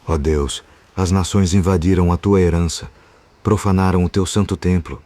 Ó Deus, as nações invadiram a tua herança, profanaram o teu santo templo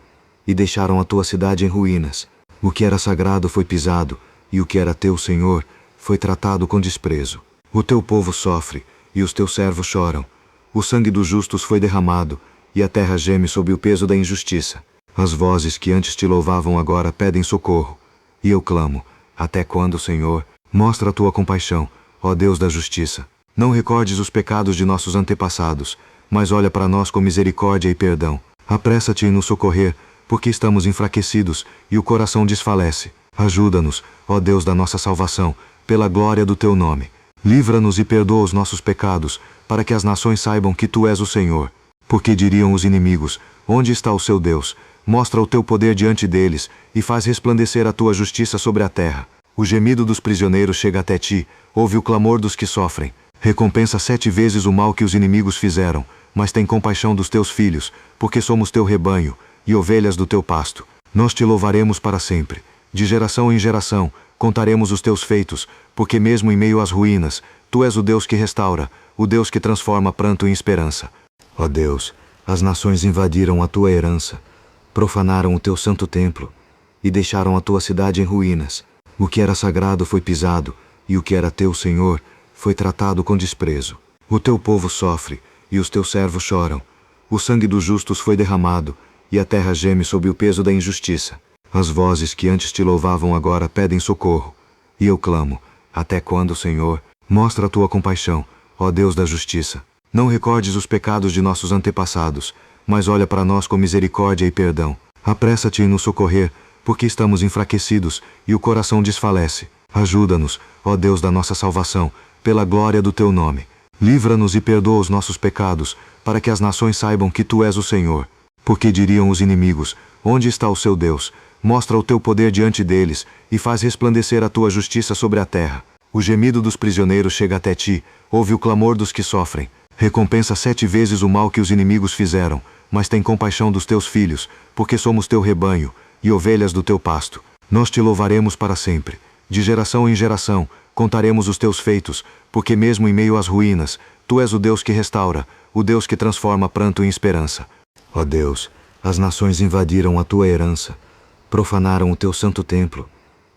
e deixaram a tua cidade em ruínas. O que era sagrado foi pisado, e o que era teu, Senhor, foi tratado com desprezo. O teu povo sofre, e os teus servos choram. O sangue dos justos foi derramado, e a terra geme sob o peso da injustiça. As vozes que antes te louvavam agora pedem socorro. E eu clamo: até quando, Senhor? Mostra a tua compaixão, ó Deus da justiça. Não recordes os pecados de nossos antepassados, mas olha para nós com misericórdia e perdão. Apressa-te em nos socorrer, porque estamos enfraquecidos e o coração desfalece. Ajuda-nos, ó Deus da nossa salvação, pela glória do teu nome. Livra-nos e perdoa os nossos pecados, para que as nações saibam que tu és o Senhor. Porque diriam os inimigos: onde está o seu Deus? Mostra o teu poder diante deles, e faz resplandecer a tua justiça sobre a terra. O gemido dos prisioneiros chega até ti, ouve o clamor dos que sofrem. Recompensa 7 vezes o mal que os inimigos fizeram, mas tem compaixão dos teus filhos, porque somos teu rebanho, e ovelhas do teu pasto. Nós te louvaremos para sempre. De geração em geração, contaremos os teus feitos, porque mesmo em meio às ruínas, tu és o Deus que restaura, o Deus que transforma pranto em esperança. Ó Deus, as nações invadiram a tua herança, profanaram o teu santo templo, e deixaram a tua cidade em ruínas. O que era sagrado foi pisado, e o que era teu, Senhor, foi tratado com desprezo. O teu povo sofre, e os teus servos choram. O sangue dos justos foi derramado, e a terra geme sob o peso da injustiça. As vozes que antes te louvavam agora pedem socorro. E eu clamo: até quando, Senhor? Mostra a tua compaixão, ó Deus da justiça. Não recordes os pecados de nossos antepassados, mas olha para nós com misericórdia e perdão. Apressa-te em nos socorrer, porque estamos enfraquecidos e o coração desfalece. Ajuda-nos, ó Deus da nossa salvação, pela glória do teu nome. Livra-nos e perdoa os nossos pecados, para que as nações saibam que tu és o Senhor. Porque diriam os inimigos: onde está o seu Deus? Mostra o teu poder diante deles, e faz resplandecer a tua justiça sobre a terra. O gemido dos prisioneiros chega até ti, ouve o clamor dos que sofrem. Recompensa 7 vezes o mal que os inimigos fizeram, mas tem compaixão dos teus filhos, porque somos teu rebanho, e ovelhas do teu pasto. Nós te louvaremos para sempre. De geração em geração, contaremos os teus feitos, porque mesmo em meio às ruínas, tu és o Deus que restaura, o Deus que transforma pranto em esperança. Ó Deus, as nações invadiram a tua herança, profanaram o teu santo templo,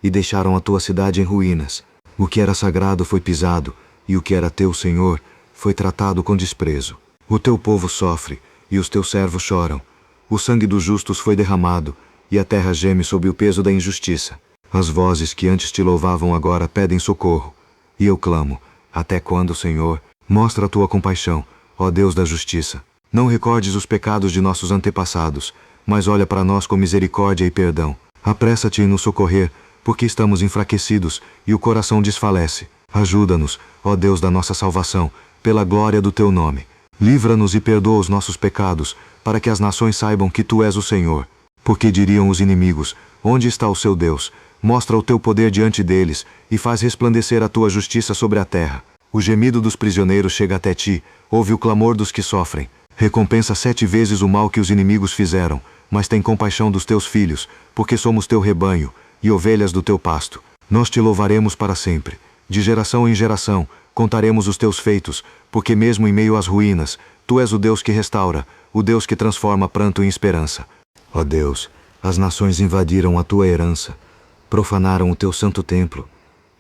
e deixaram a tua cidade em ruínas. O que era sagrado foi pisado, e o que era teu, Senhor, foi tratado com desprezo. O teu povo sofre, e os teus servos choram. O sangue dos justos foi derramado, e a terra geme sob o peso da injustiça. As vozes que antes te louvavam agora pedem socorro. E eu clamo: até quando, Senhor? Mostra a tua compaixão, ó Deus da justiça. Não recordes os pecados de nossos antepassados, mas olha para nós com misericórdia e perdão. Apressa-te em nos socorrer, porque estamos enfraquecidos e o coração desfalece. Ajuda-nos, ó Deus da nossa salvação, pela glória do teu nome. Livra-nos e perdoa os nossos pecados, para que as nações saibam que tu és o Senhor. Porque diriam os inimigos: onde está o seu Deus? Mostra o teu poder diante deles, e faz resplandecer a tua justiça sobre a terra. O gemido dos prisioneiros chega até ti, ouve o clamor dos que sofrem. Recompensa 7 vezes o mal que os inimigos fizeram, mas tem compaixão dos teus filhos, porque somos teu rebanho, e ovelhas do teu pasto. Nós te louvaremos para sempre. De geração em geração, contaremos os teus feitos, porque mesmo em meio às ruínas, tu és o Deus que restaura, o Deus que transforma pranto em esperança. Ó Deus, as nações invadiram a tua herança, profanaram o teu santo templo,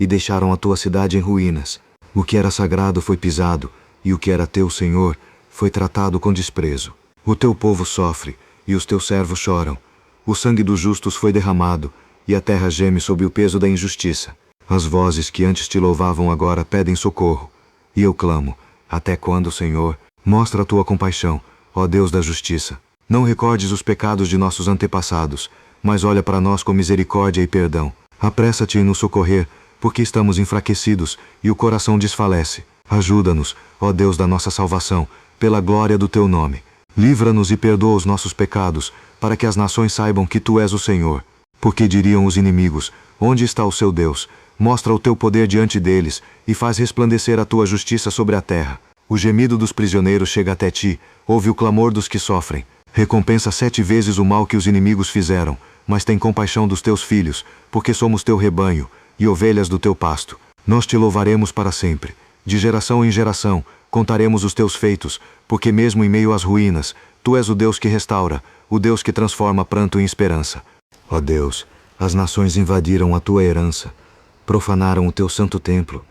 e deixaram a tua cidade em ruínas. O que era sagrado foi pisado, e o que era teu, Senhor, foi tratado com desprezo. O teu povo sofre, e os teus servos choram. O sangue dos justos foi derramado, e a terra geme sob o peso da injustiça. As vozes que antes te louvavam agora pedem socorro. E eu clamo: até quando, Senhor? Mostra a tua compaixão, ó Deus da justiça. Não recordes os pecados de nossos antepassados, mas olha para nós com misericórdia e perdão. Apressa-te em nos socorrer, porque estamos enfraquecidos e o coração desfalece. Ajuda-nos, ó Deus da nossa salvação, pela glória do teu nome. Livra-nos e perdoa os nossos pecados, para que as nações saibam que tu és o Senhor. Porque diriam os inimigos: onde está o seu Deus? Mostra o teu poder diante deles, e faz resplandecer a tua justiça sobre a terra. O gemido dos prisioneiros chega até ti, ouve o clamor dos que sofrem. Recompensa 7 vezes o mal que os inimigos fizeram, mas tem compaixão dos teus filhos, porque somos teu rebanho, e ovelhas do teu pasto. Nós te louvaremos para sempre. De geração em geração, contaremos os teus feitos, porque mesmo em meio às ruínas, tu és o Deus que restaura, o Deus que transforma pranto em esperança. Ó Deus, as nações invadiram a tua herança, profanaram o teu santo templo,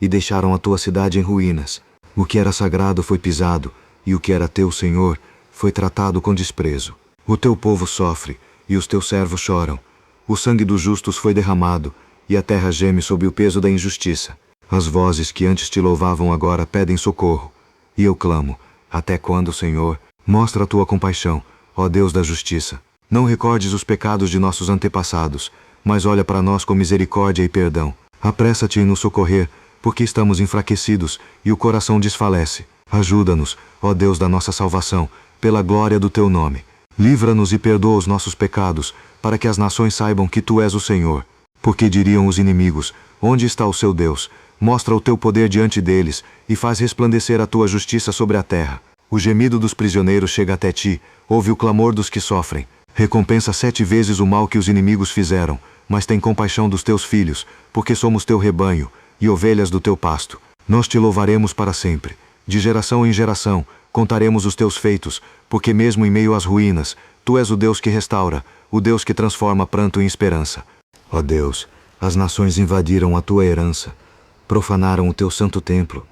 e deixaram a tua cidade em ruínas. O que era sagrado foi pisado, e o que era teu, Senhor, foi tratado com desprezo. O teu povo sofre, e os teus servos choram. O sangue dos justos foi derramado, e a terra geme sob o peso da injustiça. As vozes que antes te louvavam agora pedem socorro. E eu clamo: até quando, Senhor? Mostra a tua compaixão, ó Deus da justiça. Não recordes os pecados de nossos antepassados, mas olha para nós com misericórdia e perdão. Apressa-te em nos socorrer, porque estamos enfraquecidos e o coração desfalece. Ajuda-nos, ó Deus da nossa salvação, pela glória do teu nome. Livra-nos e perdoa os nossos pecados, para que as nações saibam que tu és o Senhor. Porque diriam os inimigos: onde está o seu Deus? Mostra o teu poder diante deles, e faz resplandecer a tua justiça sobre a terra. O gemido dos prisioneiros chega até ti, ouve o clamor dos que sofrem. Recompensa 7 vezes o mal que os inimigos fizeram, mas tem compaixão dos teus filhos, porque somos teu rebanho, e ovelhas do teu pasto. Nós te louvaremos para sempre. De geração em geração, contaremos os teus feitos, porque mesmo em meio às ruínas, tu és o Deus que restaura, o Deus que transforma pranto em esperança. Ó Deus, as nações invadiram a tua herança, profanaram o teu santo templo,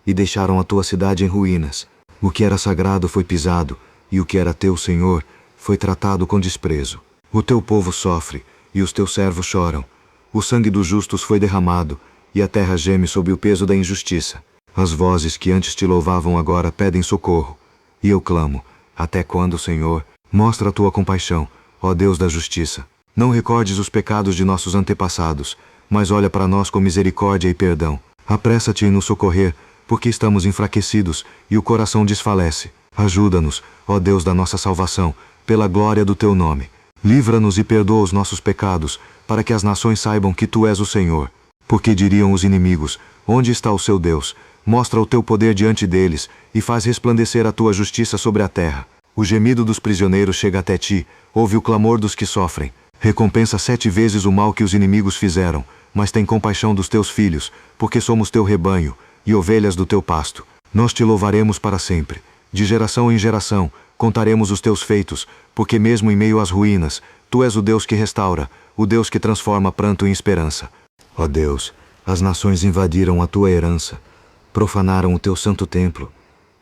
e deixaram a tua cidade em ruínas. O que era sagrado foi pisado, e o que era teu, Senhor, foi tratado com desprezo. O teu povo sofre, e os teus servos choram. O sangue dos justos foi derramado, e a terra geme sob o peso da injustiça. As vozes que antes te louvavam agora pedem socorro. E eu clamo: até quando, Senhor? Mostra a tua compaixão, ó Deus da justiça. Não recordes os pecados de nossos antepassados, mas olha para nós com misericórdia e perdão. Apressa-te em nos socorrer, porque estamos enfraquecidos e o coração desfalece. Ajuda-nos, ó Deus da nossa salvação, pela glória do teu nome. Livra-nos e perdoa os nossos pecados, para que as nações saibam que tu és o Senhor. Porque diriam os inimigos: onde está o seu Deus? Mostra o teu poder diante deles, e faz resplandecer a tua justiça sobre a terra. O gemido dos prisioneiros chega até ti, ouve o clamor dos que sofrem. Recompensa 7 vezes o mal que os inimigos fizeram, mas tem compaixão dos teus filhos, porque somos teu rebanho, e ovelhas do teu pasto. Nós te louvaremos para sempre. De geração em geração, contaremos os teus feitos, porque mesmo em meio às ruínas, tu és o Deus que restaura, o Deus que transforma pranto em esperança. Ó Deus, as nações invadiram a tua herança, profanaram o teu santo templo,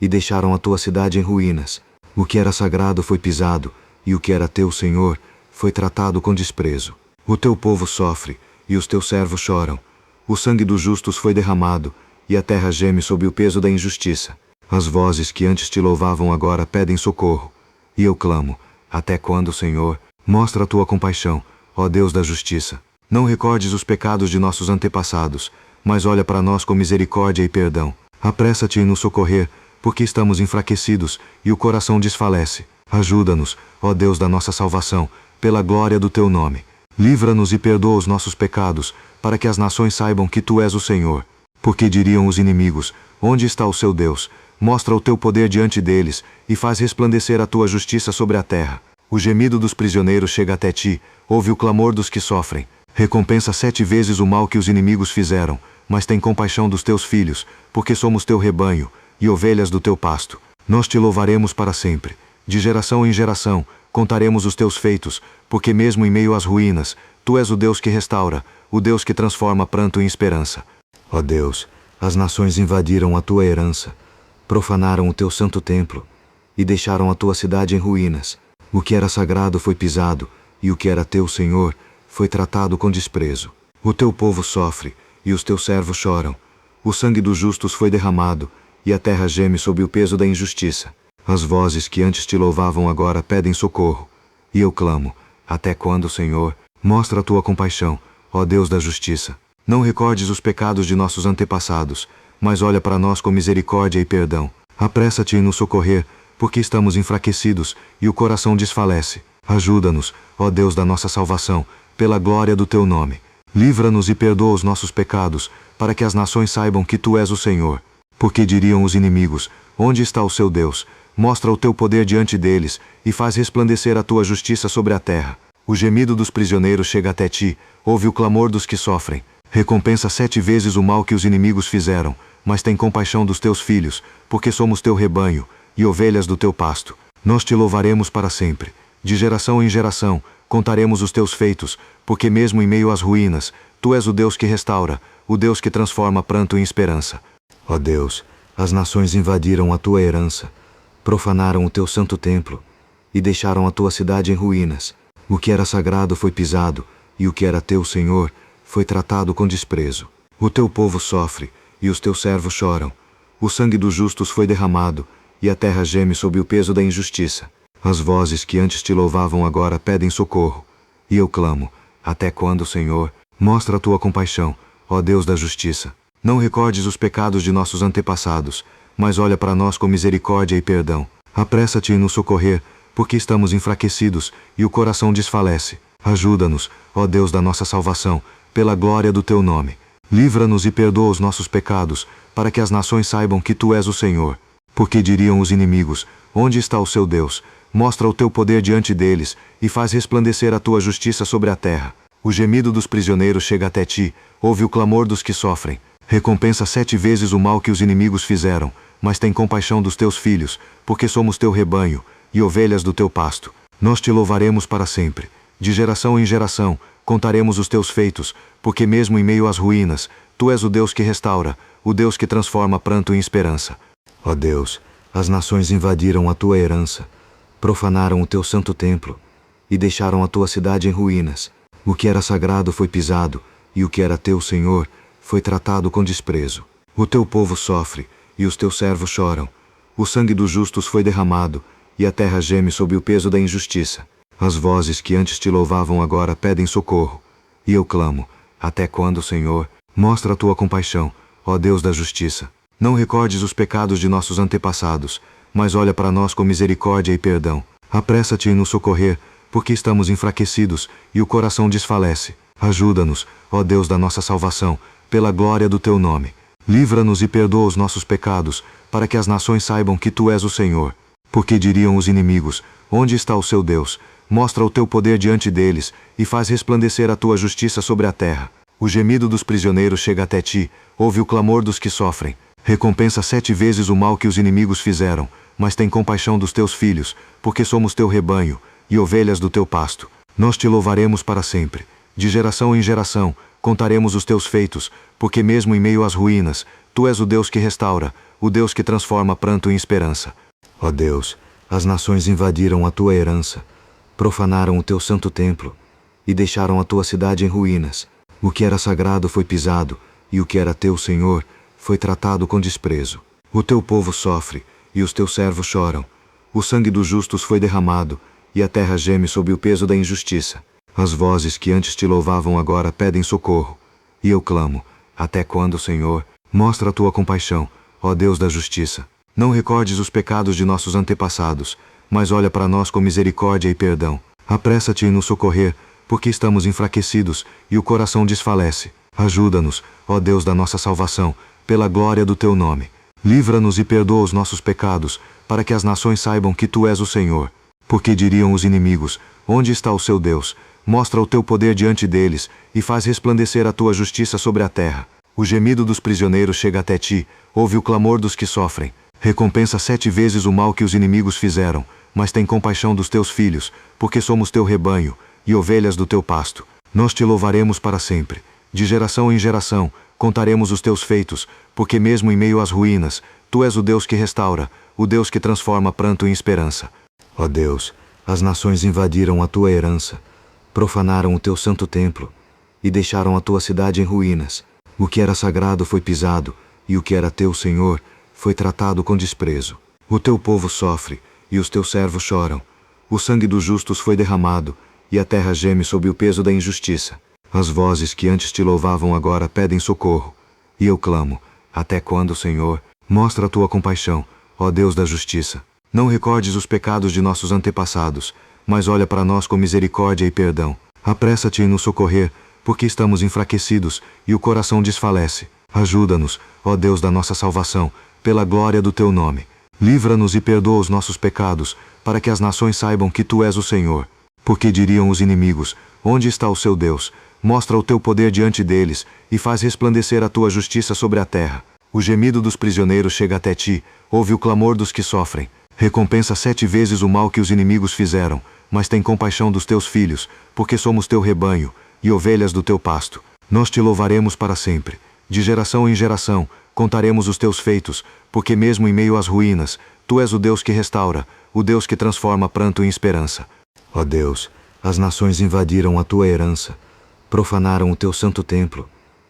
e deixaram a tua cidade em ruínas. O que era sagrado foi pisado, e o que era teu, Senhor, foi tratado com desprezo. O teu povo sofre, e os teus servos choram. O sangue dos justos foi derramado, e a terra geme sob o peso da injustiça. As vozes que antes te louvavam agora pedem socorro. E eu clamo: até quando, Senhor? Mostra a tua compaixão, ó Deus da justiça. Não recordes os pecados de nossos antepassados, mas olha para nós com misericórdia e perdão. Apressa-te em nos socorrer, porque estamos enfraquecidos e o coração desfalece. Ajuda-nos, ó Deus da nossa salvação, pela glória do teu nome. Livra-nos e perdoa os nossos pecados, para que as nações saibam que tu és o Senhor. Porque diriam os inimigos: onde está o seu Deus? Mostra o teu poder diante deles, e faz resplandecer a tua justiça sobre a terra. O gemido dos prisioneiros chega até ti, ouve o clamor dos que sofrem. Recompensa 7 vezes o mal que os inimigos fizeram, mas tem compaixão dos teus filhos, porque somos teu rebanho, e ovelhas do teu pasto. Nós te louvaremos para sempre. De geração em geração, contaremos os teus feitos, porque mesmo em meio às ruínas, tu és o Deus que restaura, o Deus que transforma pranto em esperança. Ó Deus, as nações invadiram a tua herança, profanaram o teu santo templo, e deixaram a tua cidade em ruínas. O que era sagrado foi pisado, e o que era teu, Senhor, foi tratado com desprezo. O teu povo sofre, e os teus servos choram. O sangue dos justos foi derramado, e a terra geme sob o peso da injustiça. As vozes que antes te louvavam agora pedem socorro. E eu clamo: até quando, Senhor? Mostra a tua compaixão, ó Deus da justiça. Não recordes os pecados de nossos antepassados, mas olha para nós com misericórdia e perdão. Apressa-te em nos socorrer, porque estamos enfraquecidos e o coração desfalece. Ajuda-nos, ó Deus da nossa salvação, pela glória do teu nome. Livra-nos e perdoa os nossos pecados, para que as nações saibam que tu és o Senhor. Porque diriam os inimigos: onde está o seu Deus? Mostra o teu poder diante deles, e faz resplandecer a tua justiça sobre a terra. O gemido dos prisioneiros chega até ti, ouve o clamor dos que sofrem. Recompensa 7 vezes o mal que os inimigos fizeram, mas tem compaixão dos teus filhos, porque somos teu rebanho, e ovelhas do teu pasto. Nós te louvaremos para sempre. De geração em geração, contaremos os teus feitos, porque mesmo em meio às ruínas, tu és o Deus que restaura, o Deus que transforma pranto em esperança. Ó Deus, as nações invadiram a tua herança, profanaram o teu santo templo, e deixaram a tua cidade em ruínas. O que era sagrado foi pisado, e o que era teu, Senhor, foi tratado com desprezo. O teu povo sofre, e os teus servos choram. O sangue dos justos foi derramado, e a terra geme sob o peso da injustiça. As vozes que antes te louvavam agora pedem socorro. E eu clamo: até quando, Senhor? Mostra a tua compaixão, ó Deus da justiça. Não recordes os pecados de nossos antepassados, mas olha para nós com misericórdia e perdão. Apressa-te em nos socorrer, porque estamos enfraquecidos, e o coração desfalece. Ajuda-nos, ó Deus da nossa salvação, pela glória do teu nome. Livra-nos e perdoa os nossos pecados, para que as nações saibam que tu és o Senhor. Porque diriam os inimigos: onde está o seu Deus? Mostra o teu poder diante deles, e faz resplandecer a tua justiça sobre a terra. O gemido dos prisioneiros chega até ti, ouve o clamor dos que sofrem. Recompensa 7 vezes o mal que os inimigos fizeram, mas tem compaixão dos teus filhos, porque somos teu rebanho, e ovelhas do teu pasto. Nós te louvaremos para sempre. De geração em geração, contaremos os teus feitos, porque mesmo em meio às ruínas, tu és o Deus que restaura, o Deus que transforma pranto em esperança. Ó Deus, as nações invadiram a tua herança, profanaram o teu santo templo, e deixaram a tua cidade em ruínas. O que era sagrado foi pisado, e o que era teu, Senhor, foi tratado com desprezo. O teu povo sofre, e os teus servos choram. O sangue dos justos foi derramado, e a terra geme sob o peso da injustiça. As vozes que antes te louvavam agora pedem socorro. E eu clamo: até quando, Senhor? Mostra a tua compaixão, ó Deus da justiça. Não recordes os pecados de nossos antepassados, mas olha para nós com misericórdia e perdão. Apressa-te em nos socorrer, porque estamos enfraquecidos, e o coração desfalece. Ajuda-nos, ó Deus da nossa salvação, pela glória do teu nome. Livra-nos e perdoa os nossos pecados, para que as nações saibam que tu és o Senhor. Porque diriam os inimigos: onde está o seu Deus? Mostra o teu poder diante deles, e faz resplandecer a tua justiça sobre a terra. O gemido dos prisioneiros chega até ti, ouve o clamor dos que sofrem. Recompensa 7 vezes o mal que os inimigos fizeram, mas tem compaixão dos teus filhos, porque somos teu rebanho, e ovelhas do teu pasto. Nós te louvaremos para sempre. De geração em geração, contaremos os teus feitos, porque mesmo em meio às ruínas, tu és o Deus que restaura, o Deus que transforma pranto em esperança. Ó Deus, as nações invadiram a tua herança, profanaram o teu santo templo, e deixaram a tua cidade em ruínas. O que era sagrado foi pisado, e o que era teu, Senhor, foi tratado com desprezo. O teu povo sofre, e os teus servos choram. O sangue dos justos foi derramado, e a terra geme sob o peso da injustiça. As vozes que antes te louvavam agora pedem socorro. E eu clamo: até quando, Senhor? Mostra a tua compaixão, ó Deus da justiça. Não recordes os pecados de nossos antepassados, mas olha para nós com misericórdia e perdão. Apressa-te em nos socorrer, porque estamos enfraquecidos, e o coração desfalece. Ajuda-nos, ó Deus da nossa salvação, pela glória do teu nome. Livra-nos e perdoa os nossos pecados, para que as nações saibam que tu és o Senhor. Porque diriam os inimigos: onde está o seu Deus? Mostra o teu poder diante deles, e faz resplandecer a tua justiça sobre a terra. O gemido dos prisioneiros chega até ti, ouve o clamor dos que sofrem. Recompensa 7 vezes o mal que os inimigos fizeram, mas tem compaixão dos teus filhos, porque somos teu rebanho, e ovelhas do teu pasto. Nós te louvaremos para sempre. De geração em geração, contaremos os teus feitos, porque mesmo em meio às ruínas, tu és o Deus que restaura, o Deus que transforma pranto em esperança. Ó Deus, as nações invadiram a tua herança, profanaram o teu santo templo, e deixaram a tua cidade em ruínas. O que era sagrado foi pisado, e o que era teu, Senhor, foi tratado com desprezo. O teu povo sofre, e os teus servos choram. O sangue dos justos foi derramado, e a terra geme sob o peso da injustiça. As vozes que antes te louvavam agora pedem socorro. E eu clamo: até quando, Senhor? Mostra a tua compaixão, ó Deus da justiça. Não recordes os pecados de nossos antepassados, mas olha para nós com misericórdia e perdão. Apressa-te em nos socorrer, porque estamos enfraquecidos, e o coração desfalece. Ajuda-nos, ó Deus da nossa salvação, pela glória do teu nome. Livra-nos e perdoa os nossos pecados, para que as nações saibam que tu és o Senhor. Porque diriam os inimigos: onde está o seu Deus? Mostra o teu poder diante deles, e faz resplandecer a tua justiça sobre a terra. O gemido dos prisioneiros chega até ti, ouve o clamor dos que sofrem. Recompensa 7 vezes o mal que os inimigos fizeram, mas tem compaixão dos teus filhos, porque somos teu rebanho, e ovelhas do teu pasto. Nós te louvaremos para sempre. De geração em geração, contaremos os teus feitos, porque mesmo em meio às ruínas, tu és o Deus que restaura, o Deus que transforma pranto em esperança. Ó Deus, as nações invadiram a tua herança, profanaram o teu santo templo,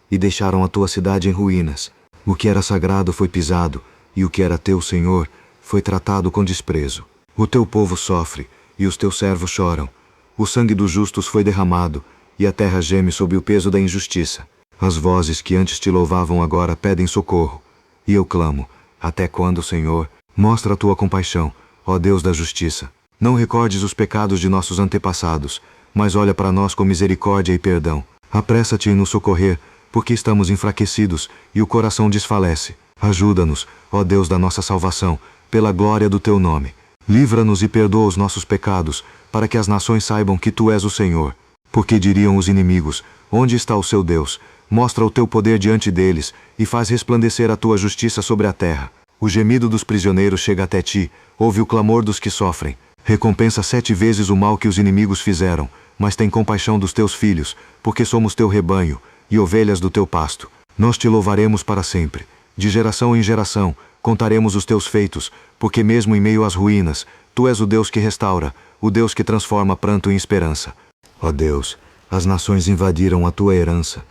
e deixaram a tua cidade em ruínas. O que era sagrado foi pisado, e o que era teu, Senhor, foi tratado com desprezo. O teu povo sofre, e os teus servos choram. O sangue dos justos foi derramado, e a terra geme sob o peso da injustiça. As vozes que antes te louvavam agora pedem socorro. E eu clamo: até quando, Senhor? Mostra a tua compaixão, ó Deus da justiça. Não recordes os pecados de nossos antepassados, mas olha para nós com misericórdia e perdão. Apressa-te em nos socorrer, porque estamos enfraquecidos e o coração desfalece. Ajuda-nos, ó Deus da nossa salvação, pela glória do teu nome. Livra-nos e perdoa os nossos pecados, para que as nações saibam que tu és o Senhor. Porque diriam os inimigos: onde está o seu Deus? Mostra o teu poder diante deles, e faz resplandecer a tua justiça sobre a terra. O gemido dos prisioneiros chega até ti, ouve o clamor dos que sofrem. Recompensa 7 vezes o mal que os inimigos fizeram, mas tem compaixão dos teus filhos, porque somos teu rebanho, e ovelhas do teu pasto. Nós te louvaremos para sempre. De geração em geração, contaremos os teus feitos, porque mesmo em meio às ruínas, tu és o Deus que restaura, o Deus que transforma pranto em esperança. Ó Deus, as nações invadiram a tua herança,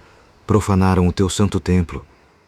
profanaram o teu santo templo,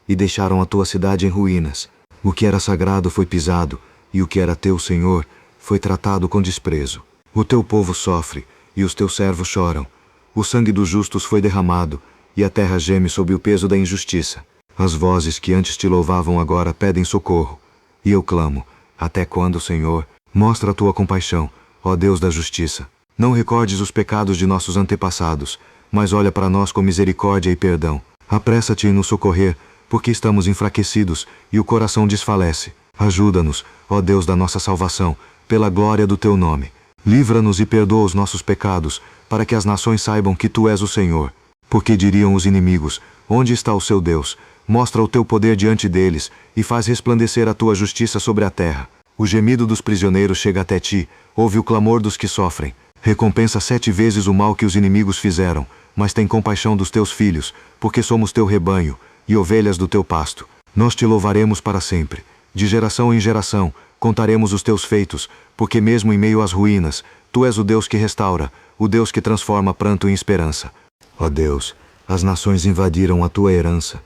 e deixaram a tua cidade em ruínas. O que era sagrado foi pisado, e o que era teu, Senhor, foi tratado com desprezo. O teu povo sofre, e os teus servos choram. O sangue dos justos foi derramado, e a terra geme sob o peso da injustiça. As vozes que antes te louvavam agora pedem socorro. E eu clamo: até quando, Senhor? Mostra a tua compaixão, ó Deus da justiça. Não recordes os pecados de nossos antepassados, mas olha para nós com misericórdia e perdão. Apressa-te em nos socorrer, porque estamos enfraquecidos e o coração desfalece. Ajuda-nos, ó Deus da nossa salvação, pela glória do teu nome. Livra-nos e perdoa os nossos pecados, para que as nações saibam que tu és o Senhor. Porque diriam os inimigos: onde está o seu Deus? Mostra o teu poder diante deles, e faz resplandecer a tua justiça sobre a terra. O gemido dos prisioneiros chega até ti, ouve o clamor dos que sofrem. Recompensa 7 vezes o mal que os inimigos fizeram, mas tem compaixão dos teus filhos, porque somos teu rebanho, e ovelhas do teu pasto. Nós te louvaremos para sempre. De geração em geração, contaremos os teus feitos, porque mesmo em meio às ruínas, tu és o Deus que restaura, o Deus que transforma pranto em esperança. Ó Deus, as nações invadiram a tua herança,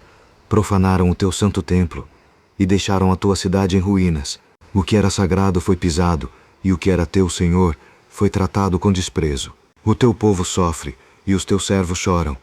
profanaram o teu santo templo, e deixaram a tua cidade em ruínas. O que era sagrado foi pisado, e o que era teu, Senhor, foi tratado com desprezo. O teu povo sofre, e os teus servos choram.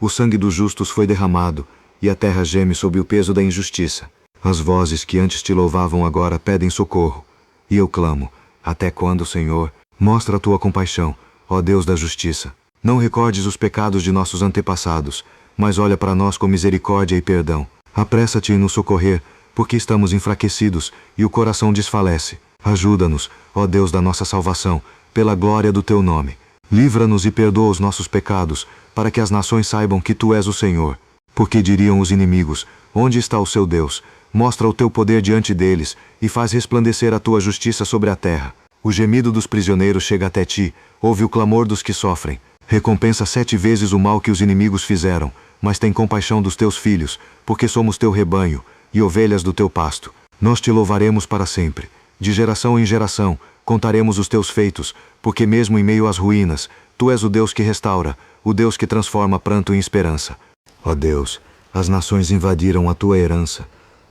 O sangue dos justos foi derramado, e a terra geme sob o peso da injustiça. As vozes que antes te louvavam agora pedem socorro. E eu clamo: até quando, Senhor? Mostra a tua compaixão, ó Deus da justiça. Não recordes os pecados de nossos antepassados, mas olha para nós com misericórdia e perdão. Apressa-te em nos socorrer, porque estamos enfraquecidos e o coração desfalece. Ajuda-nos, ó Deus da nossa salvação, pela glória do teu nome. Livra-nos e perdoa os nossos pecados, para que as nações saibam que tu és o Senhor. Porque diriam os inimigos: onde está o seu Deus? Mostra o teu poder diante deles, e faz resplandecer a tua justiça sobre a terra. O gemido dos prisioneiros chega até ti, ouve o clamor dos que sofrem. Recompensa 7 vezes o mal que os inimigos fizeram, mas tem compaixão dos teus filhos, porque somos teu rebanho, e ovelhas do teu pasto. Nós te louvaremos para sempre. De geração em geração, contaremos os teus feitos, porque mesmo em meio às ruínas, tu és o Deus que restaura, o Deus que transforma pranto em esperança. Ó Deus, as nações invadiram a tua herança,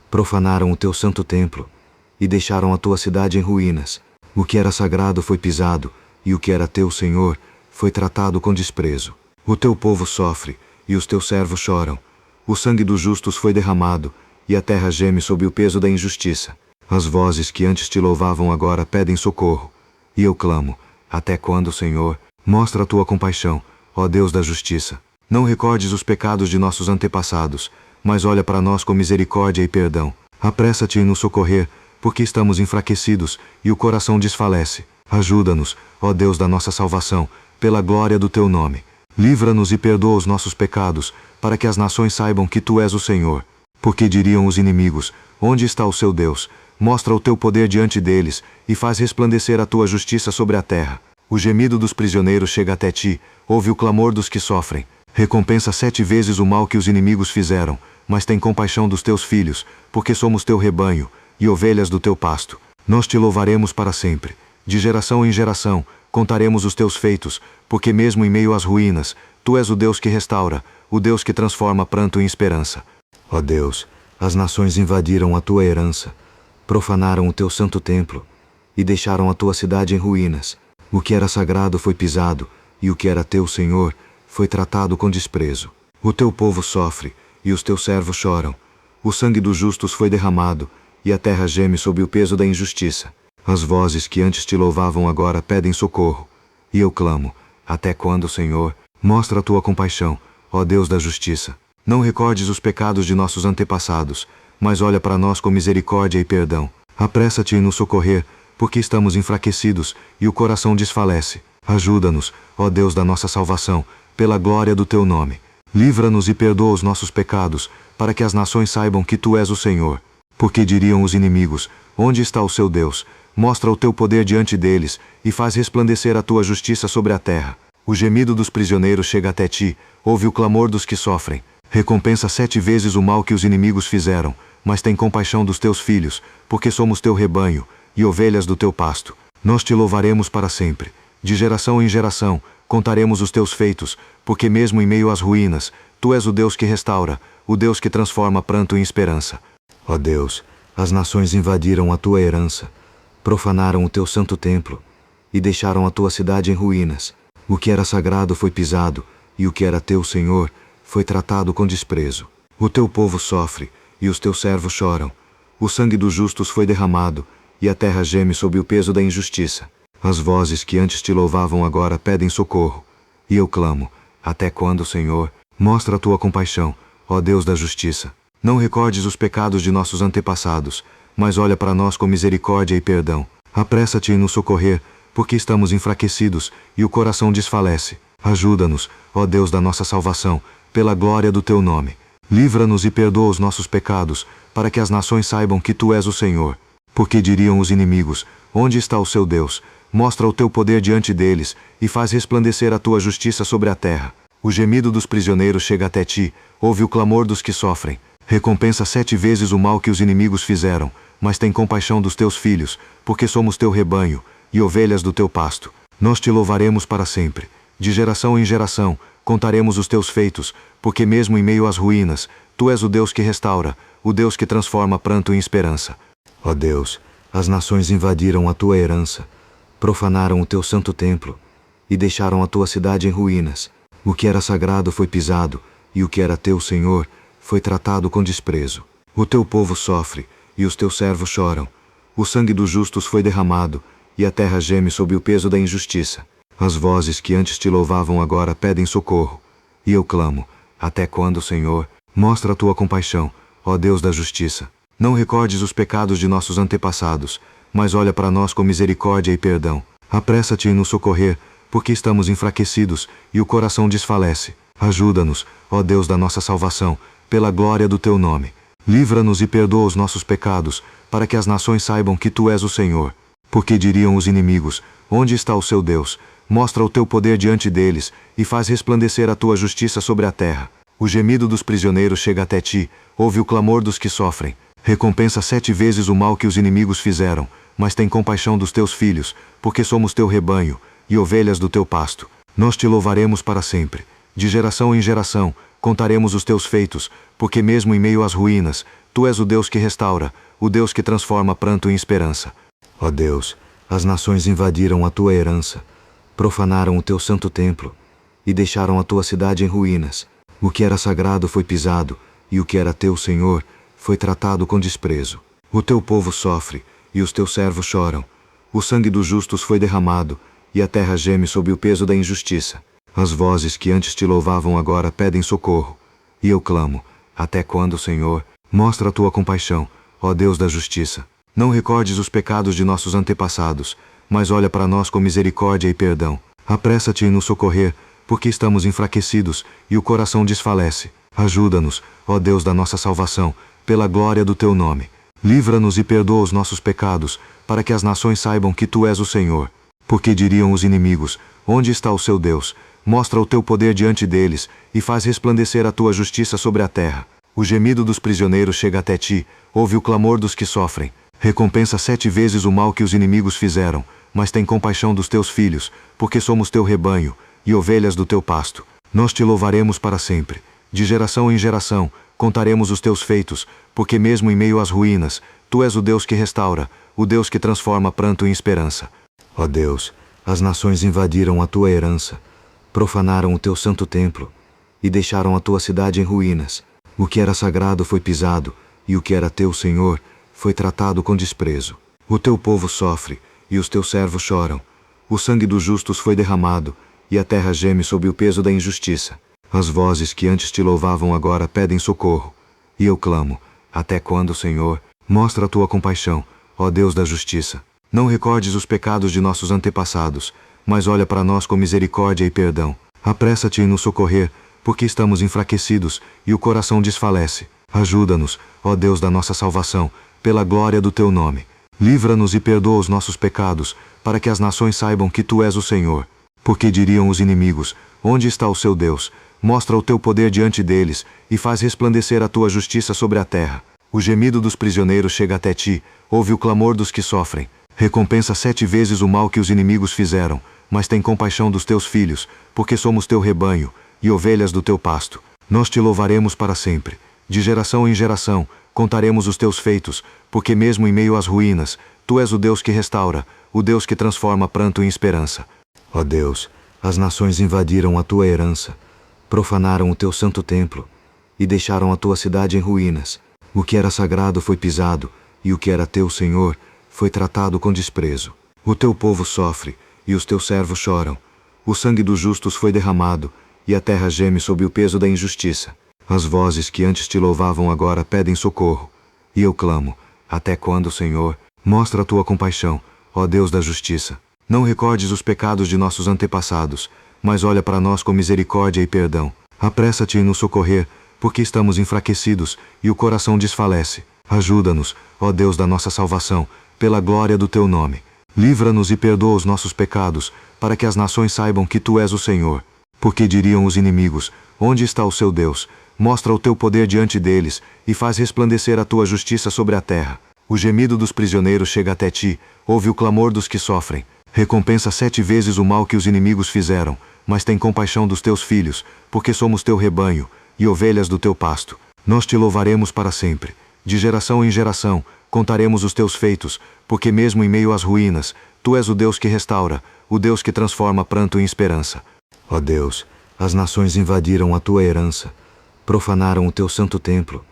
profanaram o teu santo templo, e deixaram a tua cidade em ruínas. O que era sagrado foi pisado, e o que era teu, Senhor, foi tratado com desprezo. O teu povo sofre, e os teus servos choram. O sangue dos justos foi derramado, e a terra geme sob o peso da injustiça. As vozes que antes te louvavam agora pedem socorro. E eu clamo: até quando, Senhor? Mostra a tua compaixão, ó Deus da justiça. Não recordes os pecados de nossos antepassados, mas olha para nós com misericórdia e perdão. Apressa-te em nos socorrer, porque estamos enfraquecidos e o coração desfalece. Ajuda-nos, ó Deus da nossa salvação, pela glória do teu nome. Livra-nos e perdoa os nossos pecados, para que as nações saibam que tu és o Senhor. Porque diriam os inimigos: onde está o seu Deus? Mostra o teu poder diante deles, e faz resplandecer a tua justiça sobre a terra. O gemido dos prisioneiros chega até ti, ouve o clamor dos que sofrem. Recompensa 7 vezes o mal que os inimigos fizeram, mas tem compaixão dos teus filhos, porque somos teu rebanho, e ovelhas do teu pasto. Nós te louvaremos para sempre. De geração em geração, contaremos os teus feitos, porque mesmo em meio às ruínas, tu és o Deus que restaura, o Deus que transforma pranto em esperança. Ó Deus, as nações invadiram a tua herança, profanaram o teu santo templo, e deixaram a tua cidade em ruínas. O que era sagrado foi pisado, e o que era teu, Senhor, foi tratado com desprezo. O teu povo sofre, e os teus servos choram. O sangue dos justos foi derramado, e a terra geme sob o peso da injustiça. As vozes que antes te louvavam agora pedem socorro. E eu clamo: até quando, Senhor? Mostra a tua compaixão, ó Deus da justiça. Não recordes os pecados de nossos antepassados, mas olha para nós com misericórdia e perdão. Apressa-te em nos socorrer, porque estamos enfraquecidos, e o coração desfalece. Ajuda-nos, ó Deus da nossa salvação, pela glória do teu nome. Livra-nos e perdoa os nossos pecados, para que as nações saibam que tu és o Senhor. Porque diriam os inimigos: onde está o seu Deus? Mostra o teu poder diante deles, e faz resplandecer a tua justiça sobre a terra. O gemido dos prisioneiros chega até ti, ouve o clamor dos que sofrem. Recompensa 7 vezes o mal que os inimigos fizeram, mas tem compaixão dos teus filhos, porque somos teu rebanho, e ovelhas do teu pasto. Nós te louvaremos para sempre. De geração em geração, contaremos os teus feitos, porque mesmo em meio às ruínas, tu és o Deus que restaura, o Deus que transforma pranto em esperança. Ó Deus, as nações invadiram a tua herança, profanaram o teu santo templo, e deixaram a tua cidade em ruínas. O que era sagrado foi pisado, e o que era teu, Senhor, foi tratado com desprezo. O teu povo sofre, e os teus servos choram. O sangue dos justos foi derramado, e a terra geme sob o peso da injustiça. As vozes que antes te louvavam agora pedem socorro. E eu clamo: até quando, Senhor? Mostra a tua compaixão, ó Deus da justiça. Não recordes os pecados de nossos antepassados, mas olha para nós com misericórdia e perdão. Apressa-te em nos socorrer, porque estamos enfraquecidos, e o coração desfalece. Ajuda-nos, ó Deus da nossa salvação, pela glória do teu nome. Livra-nos e perdoa os nossos pecados, para que as nações saibam que tu és o Senhor. Porque diriam os inimigos: onde está o seu Deus? Mostra o teu poder diante deles, e faz resplandecer a tua justiça sobre a terra. O gemido dos prisioneiros chega até ti, ouve o clamor dos que sofrem. Recompensa 7 vezes o mal que os inimigos fizeram, mas tem compaixão dos teus filhos, porque somos teu rebanho, e ovelhas do teu pasto. Nós te louvaremos para sempre. De geração em geração, contaremos os teus feitos, porque mesmo em meio às ruínas, tu és o Deus que restaura, o Deus que transforma pranto em esperança. Ó Deus, as nações invadiram a tua herança, profanaram o teu santo templo, e deixaram a tua cidade em ruínas. O que era sagrado foi pisado, e o que era teu, Senhor, foi tratado com desprezo. O teu povo sofre, e os teus servos choram. O sangue dos justos foi derramado, e a terra geme sob o peso da injustiça. As vozes que antes te louvavam agora pedem socorro. E eu clamo: até quando, Senhor? Mostra a tua compaixão, ó Deus da justiça. Não recordes os pecados de nossos antepassados, mas olha para nós com misericórdia e perdão. Apressa-te em nos socorrer, porque estamos enfraquecidos, e o coração desfalece. Ajuda-nos, ó Deus da nossa salvação, pela glória do teu nome. Livra-nos e perdoa os nossos pecados, para que as nações saibam que tu és o Senhor. Porque diriam os inimigos: onde está o seu Deus? Mostra o teu poder diante deles, e faz resplandecer a tua justiça sobre a terra. O gemido dos prisioneiros chega até ti, ouve o clamor dos que sofrem. Recompensa 7 vezes o mal que os inimigos fizeram, mas tem compaixão dos teus filhos, porque somos teu rebanho, e ovelhas do teu pasto. Nós te louvaremos para sempre. De geração em geração, contaremos os teus feitos, porque mesmo em meio às ruínas, tu és o Deus que restaura, o Deus que transforma pranto em esperança. Ó Deus, as nações invadiram a tua herança, profanaram o teu santo templo, e deixaram a tua cidade em ruínas. O que era sagrado foi pisado, e o que era teu, Senhor, foi tratado com desprezo. O teu povo sofre, e os teus servos choram. O sangue dos justos foi derramado, e a terra geme sob o peso da injustiça. As vozes que antes te louvavam agora pedem socorro. E eu clamo: até quando, Senhor? Mostra a tua compaixão, ó Deus da justiça. Não recordes os pecados de nossos antepassados, mas olha para nós com misericórdia e perdão. Apressa-te em nos socorrer, porque estamos enfraquecidos, e o coração desfalece. Ajuda-nos, ó Deus da nossa salvação, pela glória do teu nome. Livra-nos e perdoa os nossos pecados, para que as nações saibam que tu és o Senhor. Porque diriam os inimigos: onde está o seu Deus? Mostra o teu poder diante deles, e faz resplandecer a tua justiça sobre a terra. O gemido dos prisioneiros chega até ti, ouve o clamor dos que sofrem. Recompensa 7 vezes o mal que os inimigos fizeram, mas tem compaixão dos teus filhos, porque somos teu rebanho, e ovelhas do teu pasto. Nós te louvaremos para sempre. De geração em geração, contaremos os teus feitos, porque mesmo em meio às ruínas, tu és o Deus que restaura, o Deus que transforma pranto em esperança. Ó Deus, as nações invadiram a tua herança, profanaram o teu santo templo, e deixaram a tua cidade em ruínas. O que era sagrado foi pisado, e o que era teu, Senhor, foi tratado com desprezo. O teu povo sofre, e os teus servos choram. O sangue dos justos foi derramado, e a terra geme sob o peso da injustiça. As vozes que antes te louvavam agora pedem socorro. E eu clamo: até quando, Senhor? Mostra a tua compaixão, ó Deus da justiça. Não recordes os pecados de nossos antepassados, mas olha para nós com misericórdia e perdão. Apressa-te em nos socorrer, porque estamos enfraquecidos, e o coração desfalece. Ajuda-nos, ó Deus da nossa salvação, pela glória do teu nome. Livra-nos e perdoa os nossos pecados, para que as nações saibam que tu és o Senhor. Porque diriam os inimigos: onde está o seu Deus? Mostra o teu poder diante deles, e faz resplandecer a tua justiça sobre a terra. O gemido dos prisioneiros chega até ti, ouve o clamor dos que sofrem. Recompensa 7 vezes o mal que os inimigos fizeram, mas tem compaixão dos teus filhos, porque somos teu rebanho, e ovelhas do teu pasto. Nós te louvaremos para sempre. De geração em geração, contaremos os teus feitos, porque mesmo em meio às ruínas, tu és o Deus que restaura, o Deus que transforma pranto em esperança. Ó Deus, as nações invadiram a tua herança, profanaram o teu santo templo, e deixaram a tua cidade em ruínas. O que era sagrado foi pisado, e o que era teu, Senhor, foi tratado com desprezo. O teu povo sofre, e os teus servos choram. O sangue dos justos foi derramado, e a terra geme sob o peso da injustiça. As vozes que antes te louvavam agora pedem socorro. E eu clamo: até quando, Senhor? Mostra a tua compaixão, ó Deus da justiça. Não recordes os pecados de nossos antepassados, mas olha para nós com misericórdia e perdão. Apressa-te em nos socorrer, porque estamos enfraquecidos, e o coração desfalece. Ajuda-nos, ó Deus da nossa salvação, pela glória do teu nome. Livra-nos e perdoa os nossos pecados, para que as nações saibam que tu és o Senhor. Porque diriam os inimigos: onde está o seu Deus? Mostra o teu poder diante deles, e faz resplandecer a tua justiça sobre a terra. O gemido dos prisioneiros chega até ti, ouve o clamor dos que sofrem. Recompensa 7 vezes o mal que os inimigos fizeram, mas tem compaixão dos teus filhos, porque somos teu rebanho, e ovelhas do teu pasto. Nós te louvaremos para sempre. De geração em geração, contaremos os teus feitos, porque mesmo em meio às ruínas, tu és o Deus que restaura, o Deus que transforma pranto em esperança. Ó Deus, as nações invadiram a tua herança, profanaram o teu santo templo,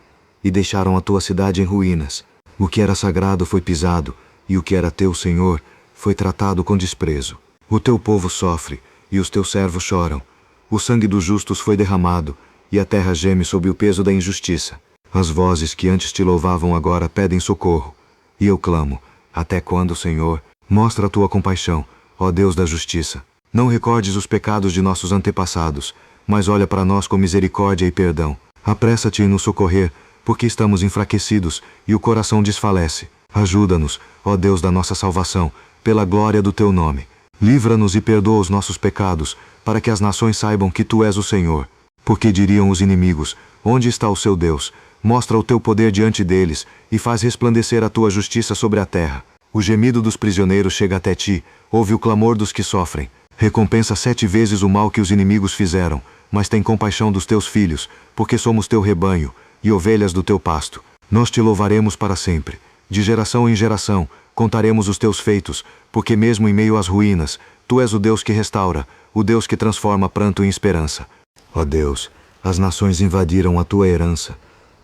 e deixaram a tua cidade em ruínas. O que era sagrado foi pisado, e o que era teu, Senhor, foi tratado com desprezo. O teu povo sofre, e os teus servos choram. O sangue dos justos foi derramado, e a terra geme sob o peso da injustiça. As vozes que antes te louvavam agora pedem socorro. E eu clamo: até quando, Senhor? Mostra a tua compaixão, ó Deus da justiça. Não recordes os pecados de nossos antepassados, mas olha para nós com misericórdia e perdão. Apressa-te em nos socorrer, porque estamos enfraquecidos, e o coração desfalece. Ajuda-nos, ó Deus da nossa salvação, pela glória do teu nome. Livra-nos e perdoa os nossos pecados, para que as nações saibam que tu és o Senhor. Porque diriam os inimigos: onde está o seu Deus? Mostra o teu poder diante deles, e faz resplandecer a tua justiça sobre a terra. O gemido dos prisioneiros chega até ti, ouve o clamor dos que sofrem. Recompensa 7 vezes o mal que os inimigos fizeram, mas tem compaixão dos teus filhos, porque somos teu rebanho, e ovelhas do teu pasto. Nós te louvaremos para sempre. De geração em geração, contaremos os teus feitos, porque mesmo em meio às ruínas, tu és o Deus que restaura, o Deus que transforma pranto em esperança. Ó Deus, as nações invadiram a tua herança,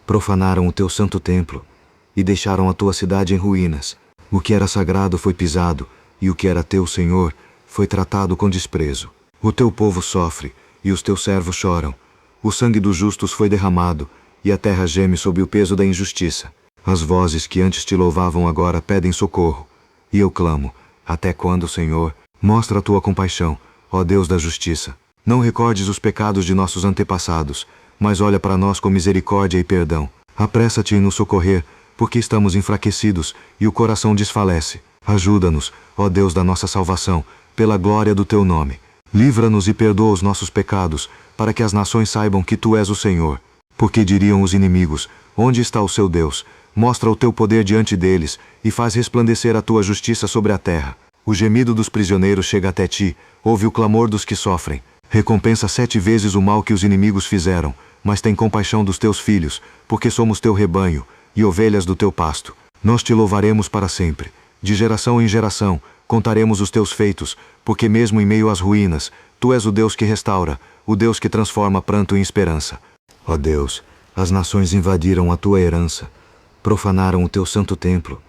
profanaram o teu santo templo, e deixaram a tua cidade em ruínas. O que era sagrado foi pisado, e o que era teu, Senhor, foi tratado com desprezo. O teu povo sofre, e os teus servos choram. O sangue dos justos foi derramado, e a terra geme sob o peso da injustiça. As vozes que antes te louvavam agora pedem socorro. E eu clamo: até quando, Senhor? Mostra a tua compaixão, ó Deus da justiça. Não recordes os pecados de nossos antepassados, mas olha para nós com misericórdia e perdão. Apressa-te em nos socorrer, porque estamos enfraquecidos e o coração desfalece. Ajuda-nos, ó Deus da nossa salvação, pela glória do teu nome. Livra-nos e perdoa os nossos pecados, para que as nações saibam que tu és o Senhor. Porque diriam os inimigos: onde está o seu Deus? Mostra o teu poder diante deles, e faz resplandecer a tua justiça sobre a terra. O gemido dos prisioneiros chega até ti, ouve o clamor dos que sofrem. Recompensa 7 vezes o mal que os inimigos fizeram, mas tem compaixão dos teus filhos, porque somos teu rebanho, e ovelhas do teu pasto. Nós te louvaremos para sempre. De geração em geração, contaremos os teus feitos, porque mesmo em meio às ruínas, tu és o Deus que restaura, o Deus que transforma pranto em esperança. Ó Deus, as nações invadiram a tua herança, profanaram o teu santo templo,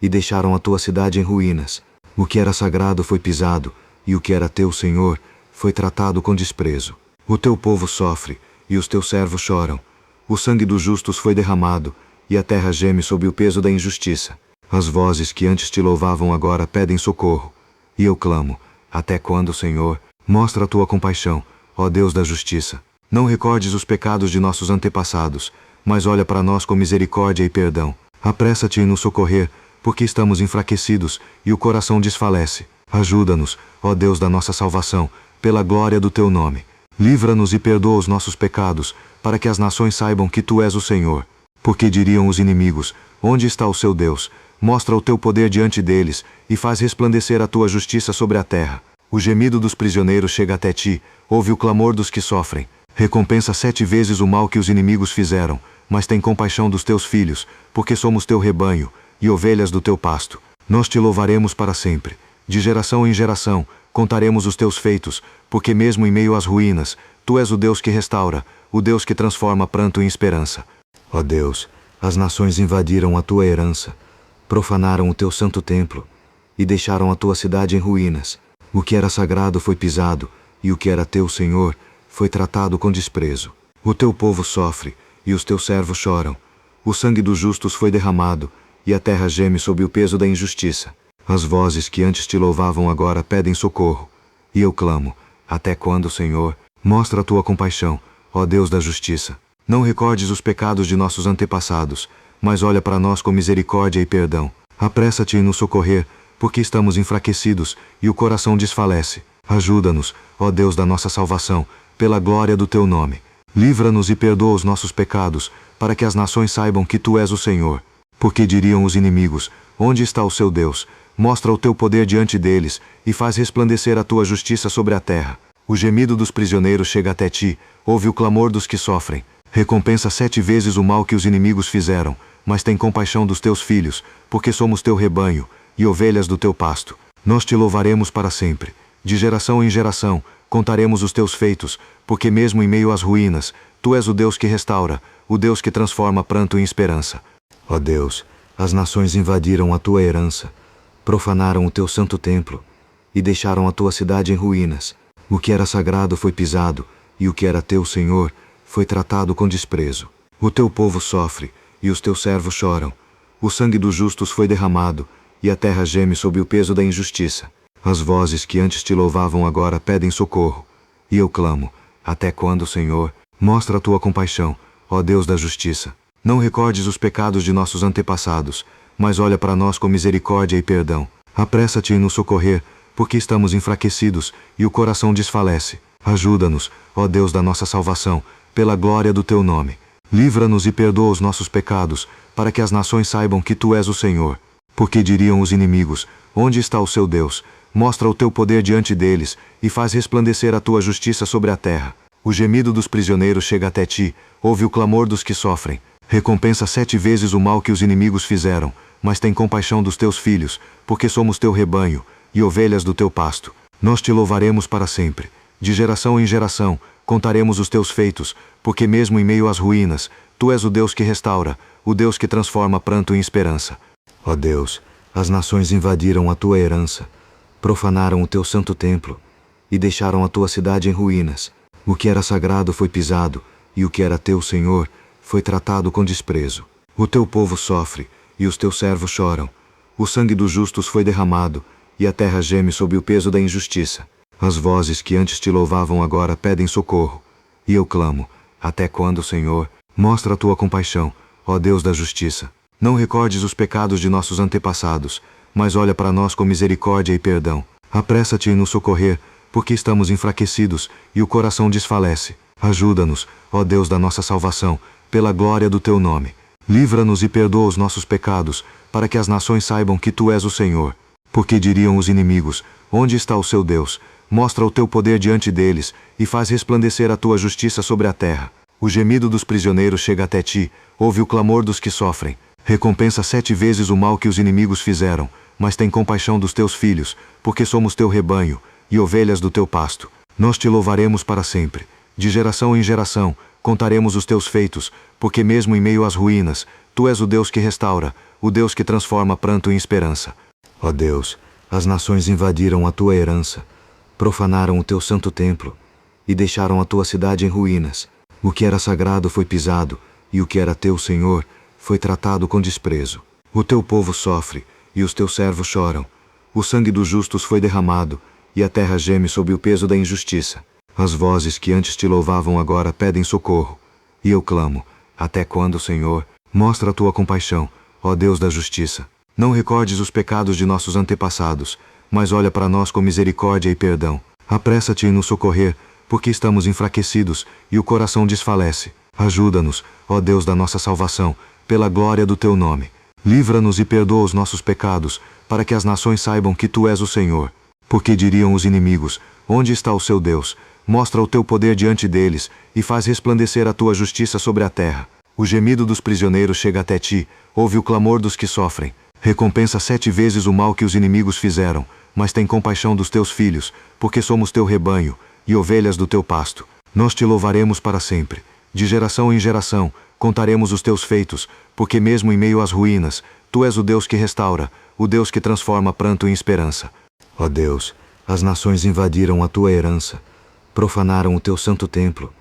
e deixaram a tua cidade em ruínas. O que era sagrado foi pisado, e o que era teu, Senhor, foi tratado com desprezo. O teu povo sofre, e os teus servos choram. O sangue dos justos foi derramado, e a terra geme sob o peso da injustiça. As vozes que antes te louvavam agora pedem socorro. E eu clamo: até quando, Senhor? Mostra a tua compaixão, ó Deus da justiça. Não recordes os pecados de nossos antepassados, mas olha para nós com misericórdia e perdão. Apressa-te em nos socorrer, porque estamos enfraquecidos e o coração desfalece. Ajuda-nos, ó Deus da nossa salvação, pela glória do teu nome. Livra-nos e perdoa os nossos pecados, para que as nações saibam que tu és o Senhor. Porque diriam os inimigos: onde está o seu Deus? Mostra o teu poder diante deles, e faz resplandecer a tua justiça sobre a terra. O gemido dos prisioneiros chega até ti, ouve o clamor dos que sofrem. Recompensa 7 vezes o mal que os inimigos fizeram, mas tem compaixão dos teus filhos, porque somos teu rebanho, e ovelhas do teu pasto. Nós te louvaremos para sempre. De geração em geração, contaremos os teus feitos, porque mesmo em meio às ruínas, tu és o Deus que restaura, o Deus que transforma pranto em esperança. Ó Deus, as nações invadiram a tua herança, profanaram o teu santo templo, e deixaram a tua cidade em ruínas. O que era sagrado foi pisado, e o que era teu, Senhor, foi tratado com desprezo. O teu povo sofre, e os teus servos choram. O sangue dos justos foi derramado, e a terra geme sob o peso da injustiça. As vozes que antes te louvavam agora pedem socorro. E eu clamo: até quando, Senhor? Mostra a tua compaixão, ó Deus da justiça. Não recordes os pecados de nossos antepassados, mas olha para nós com misericórdia e perdão. Apressa-te em nos socorrer, porque estamos enfraquecidos e o coração desfalece. Ajuda-nos, ó Deus da nossa salvação, pela glória do teu nome. Livra-nos e perdoa os nossos pecados, para que as nações saibam que tu és o Senhor. Porque diriam os inimigos: onde está o seu Deus? Mostra o teu poder diante deles, e faz resplandecer a tua justiça sobre a terra. O gemido dos prisioneiros chega até ti, ouve o clamor dos que sofrem. Recompensa 7 vezes o mal que os inimigos fizeram, mas tem compaixão dos teus filhos, porque somos teu rebanho, e ovelhas do teu pasto. Nós te louvaremos para sempre. De geração em geração, contaremos os teus feitos, porque mesmo em meio às ruínas, tu és o Deus que restaura, o Deus que transforma pranto em esperança. Ó Deus, as nações invadiram a tua herança, profanaram o teu santo templo, e deixaram a tua cidade em ruínas. O que era sagrado foi pisado, e o que era teu, Senhor, foi tratado com desprezo. O teu povo sofre, e os teus servos choram. O sangue dos justos foi derramado, e a terra geme sob o peso da injustiça. As vozes que antes te louvavam agora pedem socorro. E eu clamo: até quando, Senhor? Mostra a tua compaixão, ó Deus da justiça. Não recordes os pecados de nossos antepassados, mas olha para nós com misericórdia e perdão. Apressa-te em nos socorrer, porque estamos enfraquecidos e o coração desfalece. Ajuda-nos, ó Deus da nossa salvação, pela glória do teu nome. Livra-nos e perdoa os nossos pecados, para que as nações saibam que tu és o Senhor. Porque diriam os inimigos: onde está o seu Deus? Mostra o teu poder diante deles, e faz resplandecer a tua justiça sobre a terra. O gemido dos prisioneiros chega até ti, ouve o clamor dos que sofrem. Recompensa 7 vezes o mal que os inimigos fizeram, mas tem compaixão dos teus filhos, porque somos teu rebanho, e ovelhas do teu pasto. Nós te louvaremos para sempre. De geração em geração, contaremos os teus feitos, porque mesmo em meio às ruínas, tu és o Deus que restaura, o Deus que transforma pranto em esperança. Ó Deus, as nações invadiram a tua herança, profanaram o teu santo templo, e deixaram a tua cidade em ruínas. O que era sagrado foi pisado, e o que era teu, Senhor, foi tratado com desprezo. O teu povo sofre, e os teus servos choram. O sangue dos justos foi derramado, e a terra geme sob o peso da injustiça. As vozes que antes te louvavam agora pedem socorro. E eu clamo: até quando, Senhor? Mostra a tua compaixão, ó Deus da justiça. Não recordes os pecados de nossos antepassados, mas olha para nós com misericórdia e perdão. Apressa-te em nos socorrer, porque estamos enfraquecidos e o coração desfalece. Ajuda-nos, ó Deus da nossa salvação, pela glória do teu nome. Livra-nos e perdoa os nossos pecados, para que as nações saibam que tu és o Senhor. Porque diriam os inimigos: onde está o seu Deus? Mostra o teu poder diante deles, e faz resplandecer a tua justiça sobre a terra. O gemido dos prisioneiros chega até ti, ouve o clamor dos que sofrem. Recompensa 7 vezes o mal que os inimigos fizeram, mas tem compaixão dos teus filhos, porque somos teu rebanho, e ovelhas do teu pasto. Nós te louvaremos para sempre. De geração em geração, contaremos os teus feitos, porque mesmo em meio às ruínas, tu és o Deus que restaura, o Deus que transforma pranto em esperança. Ó Deus, as nações invadiram a tua herança, profanaram o teu santo templo, e deixaram a tua cidade em ruínas. O que era sagrado foi pisado, e o que era teu, Senhor, foi tratado com desprezo. O teu povo sofre, e os teus servos choram. O sangue dos justos foi derramado, e a terra geme sob o peso da injustiça. As vozes que antes te louvavam agora pedem socorro. E eu clamo: até quando, Senhor? Mostra a tua compaixão, ó Deus da justiça. Não recordes os pecados de nossos antepassados, mas olha para nós com misericórdia e perdão. Apressa-te em nos socorrer, porque estamos enfraquecidos e o coração desfalece. Ajuda-nos, ó Deus da nossa salvação, pela glória do teu nome. Livra-nos e perdoa os nossos pecados, para que as nações saibam que tu és o Senhor. Porque diriam os inimigos: onde está o seu Deus? Mostra o teu poder diante deles, e faz resplandecer a tua justiça sobre a terra. O gemido dos prisioneiros chega até ti, ouve o clamor dos que sofrem. Recompensa 7 vezes o mal que os inimigos fizeram, mas tem compaixão dos teus filhos, porque somos teu rebanho, e ovelhas do teu pasto. Nós te louvaremos para sempre. De geração em geração, contaremos os teus feitos, porque mesmo em meio às ruínas, tu és o Deus que restaura, o Deus que transforma pranto em esperança. Ó Deus, as nações invadiram a tua herança, profanaram o teu santo templo,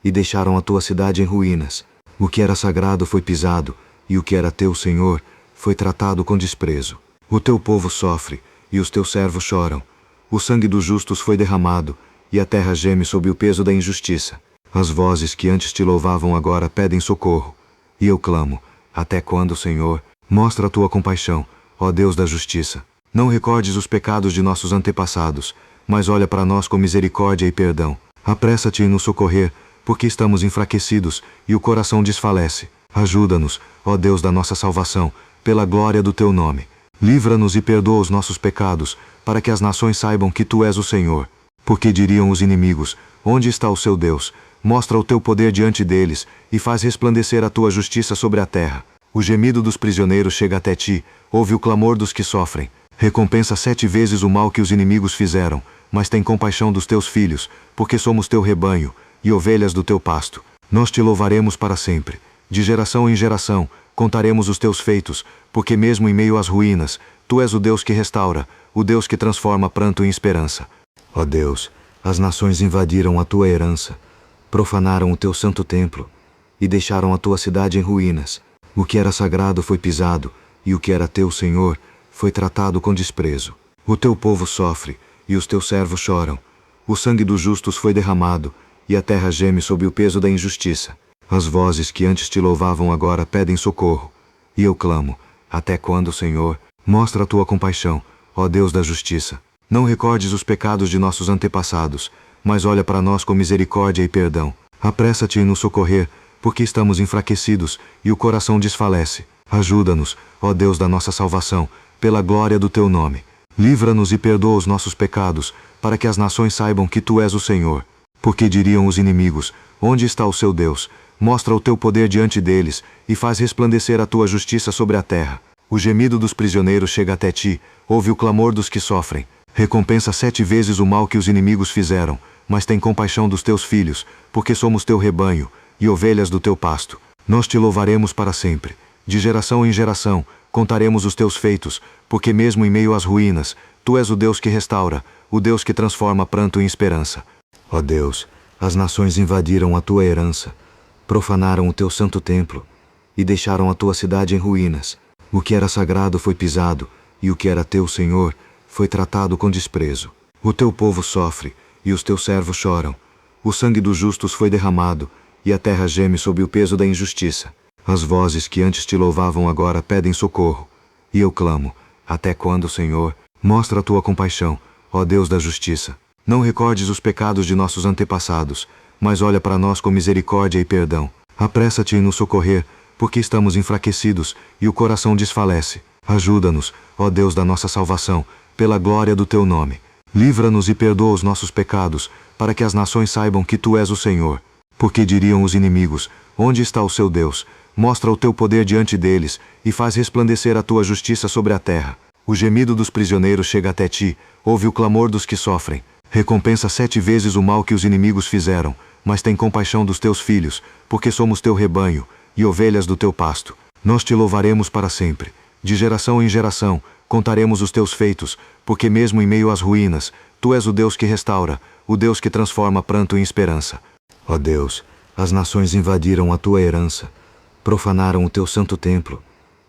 e deixaram a tua cidade em ruínas. O que era sagrado foi pisado, e o que era teu, Senhor, foi tratado com desprezo. O teu povo sofre, e os teus servos choram. O sangue dos justos foi derramado, e a terra geme sob o peso da injustiça. As vozes que antes te louvavam agora pedem socorro. E eu clamo: até quando, Senhor? Mostra a tua compaixão, ó Deus da justiça. Não recordes os pecados de nossos antepassados, mas olha para nós com misericórdia e perdão. Apressa-te em nos socorrer, porque estamos enfraquecidos e o coração desfalece. Ajuda-nos, ó Deus da nossa salvação, pela glória do teu nome. Livra-nos e perdoa os nossos pecados, para que as nações saibam que tu és o Senhor. Porque diriam os inimigos: onde está o seu Deus? Mostra o teu poder diante deles, e faz resplandecer a tua justiça sobre a terra. O gemido dos prisioneiros chega até ti, ouve o clamor dos que sofrem. Recompensa 7 vezes o mal que os inimigos fizeram, mas tem compaixão dos teus filhos, porque somos teu rebanho, e ovelhas do teu pasto. Nós te louvaremos para sempre. De geração em geração, contaremos os teus feitos, porque mesmo em meio às ruínas, tu és o Deus que restaura, o Deus que transforma pranto em esperança. Ó Deus, as nações invadiram a tua herança, profanaram o teu santo templo, e deixaram a tua cidade em ruínas. O que era sagrado foi pisado, e o que era teu, Senhor, foi tratado com desprezo. O teu povo sofre, e os teus servos choram. O sangue dos justos foi derramado, e a terra geme sob o peso da injustiça. As vozes que antes te louvavam agora pedem socorro. E eu clamo: até quando, Senhor? Mostra a tua compaixão, ó Deus da justiça. Não recordes os pecados de nossos antepassados, mas olha para nós com misericórdia e perdão. Apressa-te em nos socorrer, porque estamos enfraquecidos e o coração desfalece. Ajuda-nos, ó Deus da nossa salvação, pela glória do teu nome. Livra-nos e perdoa os nossos pecados, para que as nações saibam que tu és o Senhor. Porque diriam os inimigos: onde está o seu Deus? Mostra o teu poder diante deles, e faz resplandecer a tua justiça sobre a terra. O gemido dos prisioneiros chega até ti, ouve o clamor dos que sofrem. Recompensa 7 vezes o mal que os inimigos fizeram, mas tem compaixão dos teus filhos, porque somos teu rebanho, e ovelhas do teu pasto. Nós te louvaremos para sempre. De geração em geração, contaremos os teus feitos, porque mesmo em meio às ruínas, tu és o Deus que restaura, o Deus que transforma pranto em esperança. Ó Deus, as nações invadiram a tua herança, profanaram o teu santo templo, e deixaram a tua cidade em ruínas. O que era sagrado foi pisado, e o que era teu, Senhor, foi tratado com desprezo. O teu povo sofre, e os teus servos choram. O sangue dos justos foi derramado, e a terra geme sob o peso da injustiça. As vozes que antes te louvavam agora pedem socorro. E eu clamo: até quando, Senhor? Mostra a tua compaixão, ó Deus da justiça. Não recordes os pecados de nossos antepassados, mas olha para nós com misericórdia e perdão. Apressa-te em nos socorrer, porque estamos enfraquecidos e o coração desfalece. Ajuda-nos, ó Deus da nossa salvação, pela glória do teu nome. Livra-nos e perdoa os nossos pecados, para que as nações saibam que tu és o Senhor. Porque diriam os inimigos: onde está o seu Deus? Mostra o teu poder diante deles, e faz resplandecer a tua justiça sobre a terra. O gemido dos prisioneiros chega até ti, ouve o clamor dos que sofrem. Recompensa 7 vezes o mal que os inimigos fizeram, mas tem compaixão dos teus filhos, porque somos teu rebanho, e ovelhas do teu pasto. Nós te louvaremos para sempre. De geração em geração, contaremos os teus feitos, porque mesmo em meio às ruínas, tu és o Deus que restaura, o Deus que transforma pranto em esperança. Ó Deus, as nações invadiram a tua herança, profanaram o teu santo templo,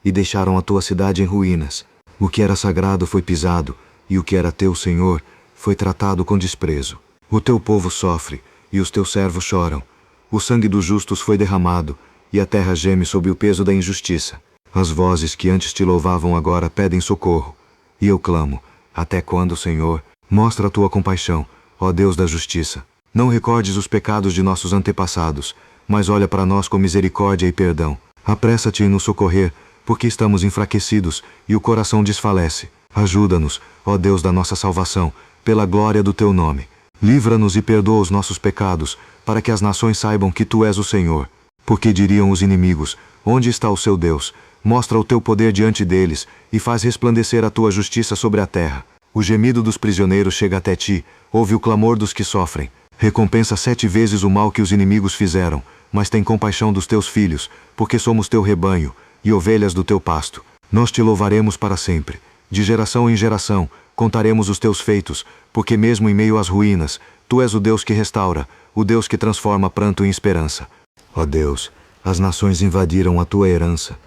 e deixaram a tua cidade em ruínas. O que era sagrado foi pisado, e o que era teu, Senhor, foi tratado com desprezo. O teu povo sofre, e os teus servos choram. O sangue dos justos foi derramado, e a terra geme sob o peso da injustiça. As vozes que antes te louvavam agora pedem socorro. E eu clamo: até quando, Senhor? Mostra a tua compaixão, ó Deus da justiça. Não recordes os pecados de nossos antepassados, mas olha para nós com misericórdia e perdão. Apressa-te em nos socorrer, porque estamos enfraquecidos e o coração desfalece. Ajuda-nos, ó Deus da nossa salvação, pela glória do teu nome. Livra-nos e perdoa os nossos pecados, para que as nações saibam que tu és o Senhor. Porque diriam os inimigos: onde está o seu Deus? Mostra o teu poder diante deles, e faz resplandecer a tua justiça sobre a terra. O gemido dos prisioneiros chega até ti, ouve o clamor dos que sofrem. Recompensa 7 vezes o mal que os inimigos fizeram, mas tem compaixão dos teus filhos, porque somos teu rebanho, e ovelhas do teu pasto. Nós te louvaremos para sempre. De geração em geração, contaremos os teus feitos, porque mesmo em meio às ruínas, tu és o Deus que restaura, o Deus que transforma pranto em esperança. Ó Deus, as nações invadiram a tua herança,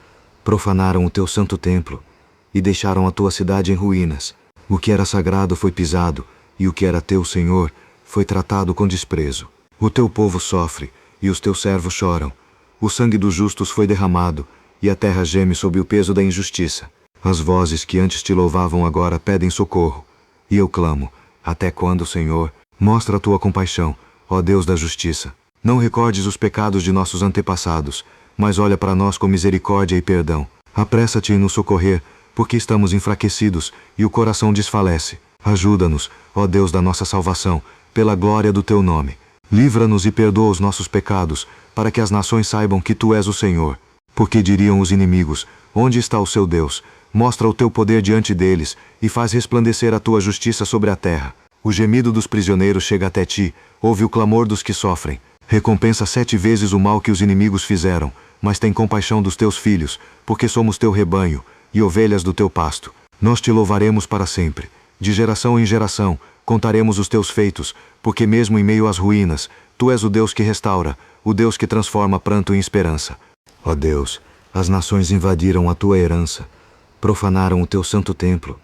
profanaram o teu santo templo, e deixaram a tua cidade em ruínas. O que era sagrado foi pisado, e o que era teu, Senhor, foi tratado com desprezo. O teu povo sofre, e os teus servos choram. O sangue dos justos foi derramado, e a terra geme sob o peso da injustiça. As vozes que antes te louvavam agora pedem socorro. E eu clamo: até quando, Senhor? Mostra a tua compaixão, ó Deus da justiça. Não recordes os pecados de nossos antepassados, mas olha para nós com misericórdia e perdão. Apressa-te em nos socorrer, porque estamos enfraquecidos e o coração desfalece. Ajuda-nos, ó Deus da nossa salvação, pela glória do teu nome. Livra-nos e perdoa os nossos pecados, para que as nações saibam que tu és o Senhor. Porque diriam os inimigos: onde está o seu Deus? Mostra o teu poder diante deles, e faz resplandecer a tua justiça sobre a terra. O gemido dos prisioneiros chega até ti, ouve o clamor dos que sofrem. Recompensa 7 vezes o mal que os inimigos fizeram, mas tem compaixão dos teus filhos, porque somos teu rebanho, e ovelhas do teu pasto. Nós te louvaremos para sempre. De geração em geração, contaremos os teus feitos, porque mesmo em meio às ruínas, tu és o Deus que restaura, o Deus que transforma pranto em esperança. Ó Deus, as nações invadiram a tua herança, profanaram o teu santo templo,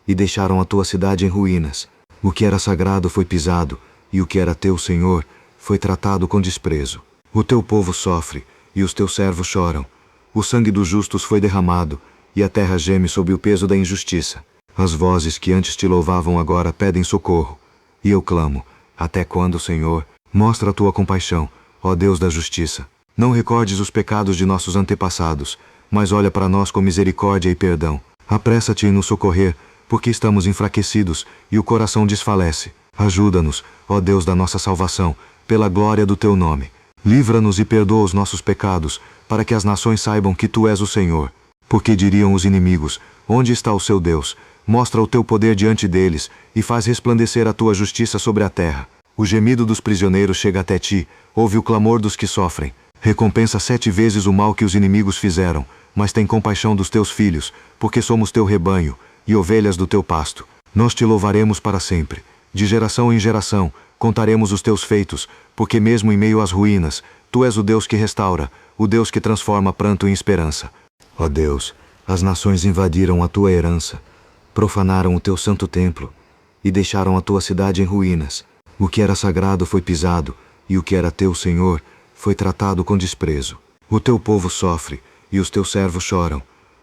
e deixaram a tua cidade em ruínas. O que era sagrado foi pisado, e o que era teu, Senhor, foi tratado com desprezo. O teu povo sofre, e os teus servos choram. O sangue dos justos foi derramado, e a terra geme sob o peso da injustiça. As vozes que antes te louvavam agora pedem socorro. E eu clamo: até quando, Senhor? Mostra a tua compaixão, ó Deus da justiça. Não recordes os pecados de nossos antepassados, mas olha para nós com misericórdia e perdão. Apressa-te em nos socorrer, porque estamos enfraquecidos e o coração desfalece. Ajuda-nos, ó Deus da nossa salvação, pela glória do teu nome. Livra-nos e perdoa os nossos pecados, para que as nações saibam que tu és o Senhor. Porque diriam os inimigos: onde está o seu Deus? Mostra o teu poder diante deles, e faz resplandecer a tua justiça sobre a terra. O gemido dos prisioneiros chega até ti, ouve o clamor dos que sofrem. Recompensa 7 vezes o mal que os inimigos fizeram, mas tem compaixão dos teus filhos, porque somos teu rebanho, e ovelhas do teu pasto. Nós te louvaremos para sempre. De geração em geração, contaremos os teus feitos, porque mesmo em meio às ruínas, tu és o Deus que restaura, o Deus que transforma pranto em esperança. Ó Deus, as nações invadiram a tua herança, profanaram o teu santo templo, e deixaram a tua cidade em ruínas. O que era sagrado foi pisado, e o que era teu, Senhor, foi tratado com desprezo. O teu povo sofre, e os teus servos choram.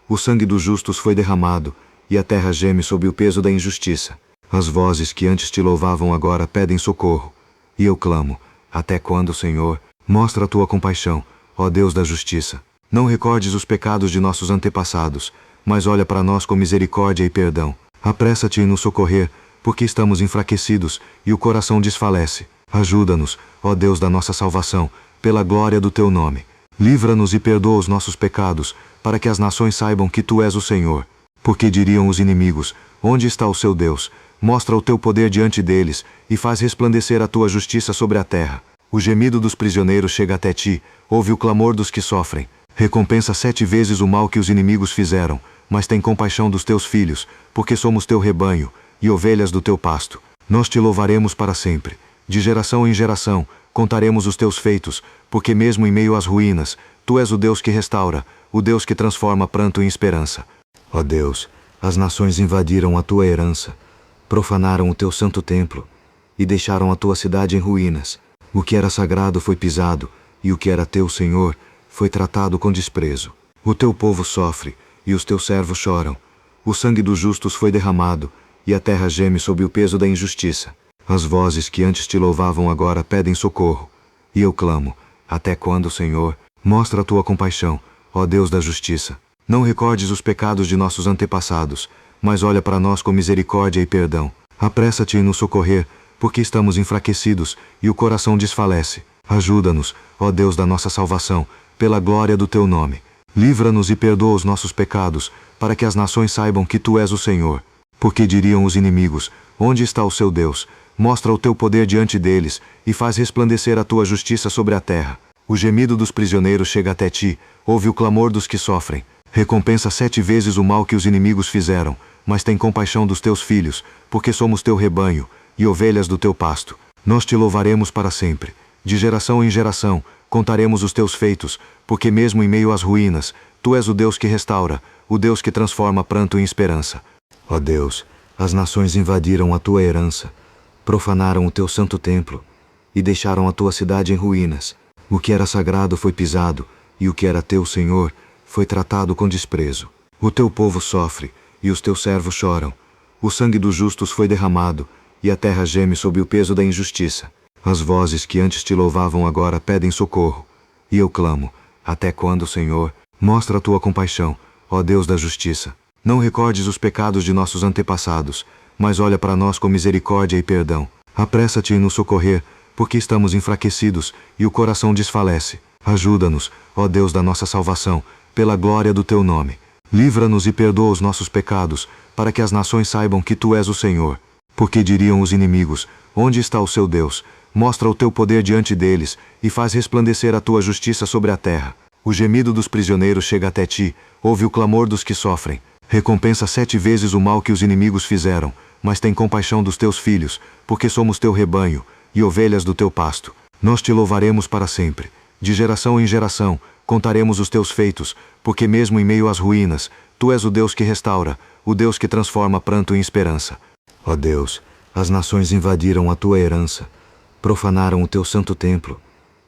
O sangue dos justos foi derramado, e a terra geme sob o peso da injustiça. As vozes que antes te louvavam agora pedem socorro. E eu clamo: até quando, Senhor? Mostra a tua compaixão, ó Deus da justiça. Não recordes os pecados de nossos antepassados, mas olha para nós com misericórdia e perdão. Apressa-te em nos socorrer, porque estamos enfraquecidos e o coração desfalece. Ajuda-nos, ó Deus da nossa salvação, pela glória do teu nome. Livra-nos e perdoa os nossos pecados, para que as nações saibam que tu és o Senhor. Porque diriam os inimigos: onde está o seu Deus? Mostra o teu poder diante deles, e faz resplandecer a tua justiça sobre a terra. O gemido dos prisioneiros chega até ti, ouve o clamor dos que sofrem. Recompensa 7 vezes o mal que os inimigos fizeram, mas tem compaixão dos teus filhos, porque somos teu rebanho, e ovelhas do teu pasto. Nós te louvaremos para sempre. De geração em geração, contaremos os teus feitos, porque mesmo em meio às ruínas, tu és o Deus que restaura, o Deus que transforma pranto em esperança. Ó Deus, as nações invadiram a tua herança, profanaram o teu santo templo, e deixaram a tua cidade em ruínas. O que era sagrado foi pisado, e o que era teu, Senhor, foi tratado com desprezo. O teu povo sofre, e os teus servos choram. O sangue dos justos foi derramado, e a terra geme sob o peso da injustiça. As vozes que antes te louvavam agora pedem socorro. E eu clamo: até quando, Senhor? Mostra a tua compaixão, ó Deus da justiça. Não recordes os pecados de nossos antepassados, mas olha para nós com misericórdia e perdão. Apressa-te em nos socorrer, porque estamos enfraquecidos e o coração desfalece. Ajuda-nos, ó Deus da nossa salvação, pela glória do teu nome. Livra-nos e perdoa os nossos pecados, para que as nações saibam que tu és o Senhor. Porque diriam os inimigos: onde está o seu Deus? Mostra o teu poder diante deles, e faz resplandecer a tua justiça sobre a terra. O gemido dos prisioneiros chega até ti, ouve o clamor dos que sofrem. Recompensa 7 vezes o mal que os inimigos fizeram, mas tem compaixão dos teus filhos, porque somos teu rebanho, e ovelhas do teu pasto. Nós te louvaremos para sempre. De geração em geração, contaremos os teus feitos, porque mesmo em meio às ruínas, tu és o Deus que restaura, o Deus que transforma pranto em esperança. Ó Deus, as nações invadiram a tua herança, profanaram o teu santo templo, e deixaram a tua cidade em ruínas. O que era sagrado foi pisado, e o que era teu, Senhor, foi tratado com desprezo. O teu povo sofre, e os teus servos choram. O sangue dos justos foi derramado, e a terra geme sob o peso da injustiça. As vozes que antes te louvavam agora pedem socorro. E eu clamo: até quando, Senhor? Mostra a tua compaixão, ó Deus da justiça. Não recordes os pecados de nossos antepassados, mas olha para nós com misericórdia e perdão. Apressa-te em nos socorrer, porque estamos enfraquecidos e o coração desfalece. Ajuda-nos, ó Deus da nossa salvação, pela glória do teu nome. Livra-nos e perdoa os nossos pecados, para que as nações saibam que tu és o Senhor. Porque diriam os inimigos: onde está o seu Deus? Mostra o teu poder diante deles, e faz resplandecer a tua justiça sobre a terra. O gemido dos prisioneiros chega até ti, ouve o clamor dos que sofrem. Recompensa 7 vezes o mal que os inimigos fizeram, mas tem compaixão dos teus filhos, porque somos teu rebanho, e ovelhas do teu pasto. Nós te louvaremos para sempre. De geração em geração, contaremos os teus feitos, porque mesmo em meio às ruínas, tu és o Deus que restaura, o Deus que transforma pranto em esperança. Ó Deus, as nações invadiram a tua herança, profanaram o teu santo templo,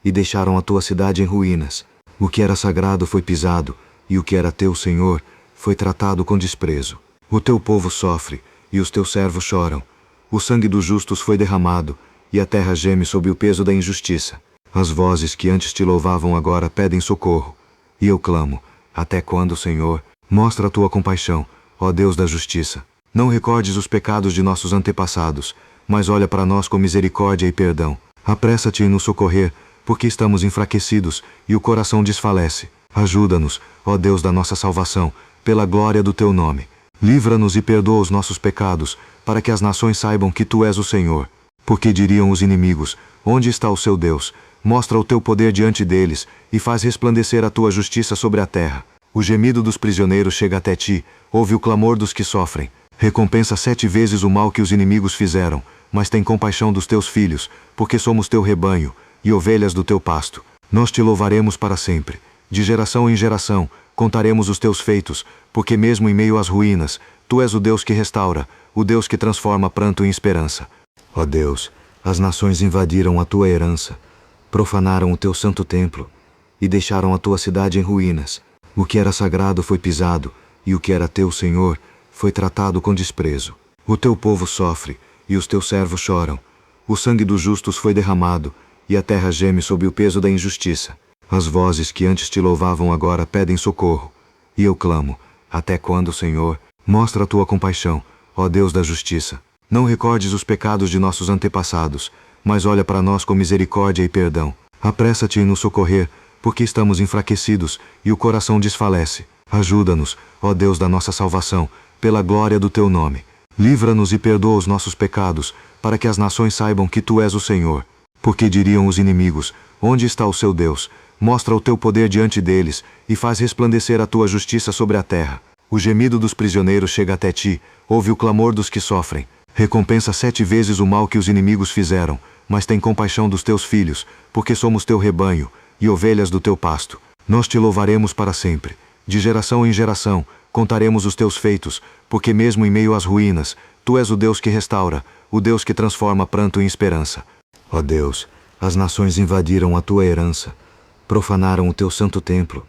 e deixaram a tua cidade em ruínas. O que era sagrado foi pisado, e o que era teu, Senhor, foi tratado com desprezo. O teu povo sofre, e os teus servos choram. O sangue dos justos foi derramado, e a terra geme sob o peso da injustiça. As vozes que antes te louvavam agora pedem socorro. E eu clamo: até quando, Senhor? Mostra a tua compaixão, ó Deus da justiça. Não recordes os pecados de nossos antepassados, mas olha para nós com misericórdia e perdão. Apressa-te em nos socorrer, porque estamos enfraquecidos e o coração desfalece. Ajuda-nos, ó Deus da nossa salvação, pela glória do teu nome. Livra-nos e perdoa os nossos pecados, para que as nações saibam que tu és o Senhor. Porque diriam os inimigos: onde está o seu Deus? Mostra o teu poder diante deles, e faz resplandecer a tua justiça sobre a terra. O gemido dos prisioneiros chega até ti, ouve o clamor dos que sofrem. Recompensa 7 vezes o mal que os inimigos fizeram, mas tem compaixão dos teus filhos, porque somos teu rebanho, e ovelhas do teu pasto. Nós te louvaremos para sempre. De geração em geração, contaremos os teus feitos, porque mesmo em meio às ruínas, tu és o Deus que restaura, o Deus que transforma pranto em esperança. Ó Deus, as nações invadiram a tua herança, profanaram o teu santo templo, e deixaram a tua cidade em ruínas. O que era sagrado foi pisado, e o que era teu, Senhor, foi tratado com desprezo. O teu povo sofre, e os teus servos choram. O sangue dos justos foi derramado, e a terra geme sob o peso da injustiça. As vozes que antes te louvavam agora pedem socorro. E eu clamo: até quando, Senhor? Mostra a tua compaixão, ó Deus da justiça. Não recordes os pecados de nossos antepassados, mas olha para nós com misericórdia e perdão. Apressa-te em nos socorrer, porque estamos enfraquecidos e o coração desfalece. Ajuda-nos, ó Deus da nossa salvação, pela glória do teu nome. Livra-nos e perdoa os nossos pecados, para que as nações saibam que tu és o Senhor. Porque diriam os inimigos: onde está o seu Deus? Mostra o teu poder diante deles, e faz resplandecer a tua justiça sobre a terra. O gemido dos prisioneiros chega até ti, ouve o clamor dos que sofrem. Recompensa 7 vezes o mal que os inimigos fizeram, mas tem compaixão dos teus filhos, porque somos teu rebanho, e ovelhas do teu pasto. Nós te louvaremos para sempre. De geração em geração, contaremos os teus feitos, porque mesmo em meio às ruínas, tu és o Deus que restaura, o Deus que transforma pranto em esperança. Ó Deus, as nações invadiram a tua herança, profanaram o teu santo templo,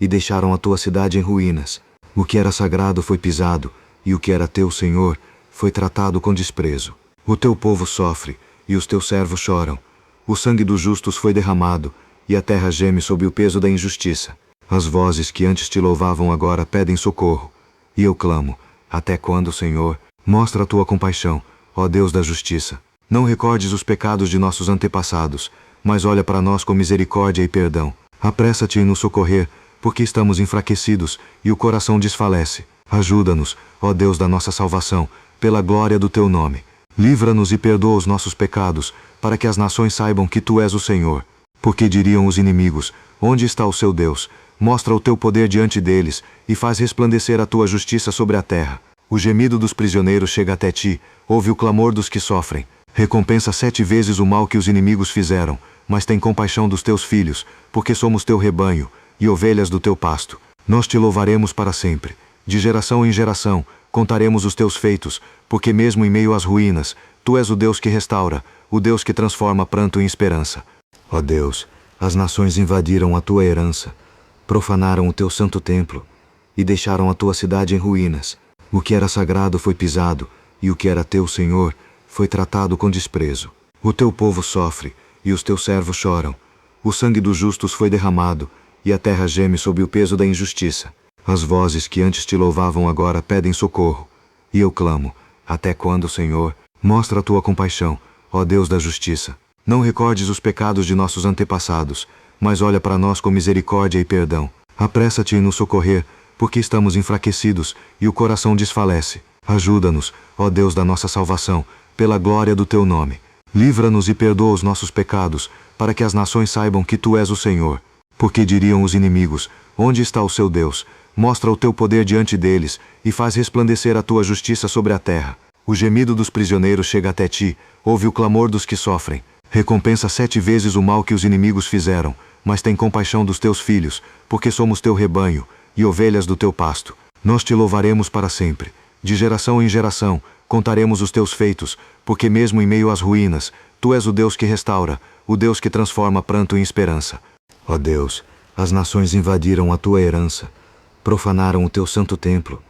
e deixaram a tua cidade em ruínas. O que era sagrado foi pisado, e o que era teu, Senhor, foi tratado com desprezo. O teu povo sofre, e os teus servos choram. O sangue dos justos foi derramado, e a terra geme sob o peso da injustiça. As vozes que antes te louvavam agora pedem socorro. E eu clamo: até quando, Senhor? Mostra a tua compaixão, ó Deus da justiça. Não recordes os pecados de nossos antepassados, mas olha para nós com misericórdia e perdão. Apressa-te em nos socorrer, porque estamos enfraquecidos e o coração desfalece. Ajuda-nos, ó Deus da nossa salvação, pela glória do teu nome. Livra-nos e perdoa os nossos pecados, para que as nações saibam que tu és o Senhor. Porque diriam os inimigos: onde está o seu Deus? Mostra o teu poder diante deles, e faz resplandecer a tua justiça sobre a terra. O gemido dos prisioneiros chega até ti, ouve o clamor dos que sofrem. Recompensa 7 vezes o mal que os inimigos fizeram, mas tem compaixão dos teus filhos, porque somos teu rebanho, e ovelhas do teu pasto. Nós te louvaremos para sempre. De geração em geração, contaremos os teus feitos, porque mesmo em meio às ruínas, tu és o Deus que restaura, o Deus que transforma pranto em esperança. Ó Deus, as nações invadiram a tua herança, profanaram o teu santo templo, e deixaram a tua cidade em ruínas. O que era sagrado foi pisado, e o que era teu, Senhor, foi tratado com desprezo. O teu povo sofre, e os teus servos choram. O sangue dos justos foi derramado, e a terra geme sob o peso da injustiça. As vozes que antes te louvavam agora pedem socorro. E eu clamo: até quando, Senhor? Mostra a tua compaixão, ó Deus da justiça. Não recordes os pecados de nossos antepassados, mas olha para nós com misericórdia e perdão. Apressa-te em nos socorrer, porque estamos enfraquecidos e o coração desfalece. Ajuda-nos, ó Deus da nossa salvação, pela glória do teu nome. Livra-nos e perdoa os nossos pecados, para que as nações saibam que tu és o Senhor. Porque diriam os inimigos: onde está o seu Deus? Mostra o teu poder diante deles, e faz resplandecer a tua justiça sobre a terra. O gemido dos prisioneiros chega até ti, ouve o clamor dos que sofrem. Recompensa 7 vezes o mal que os inimigos fizeram, mas tem compaixão dos teus filhos, porque somos teu rebanho, e ovelhas do teu pasto. Nós te louvaremos para sempre. De geração em geração, contaremos os teus feitos, porque mesmo em meio às ruínas, tu és o Deus que restaura, o Deus que transforma pranto em esperança. Ó Deus, as nações invadiram a tua herança, profanaram o teu santo templo,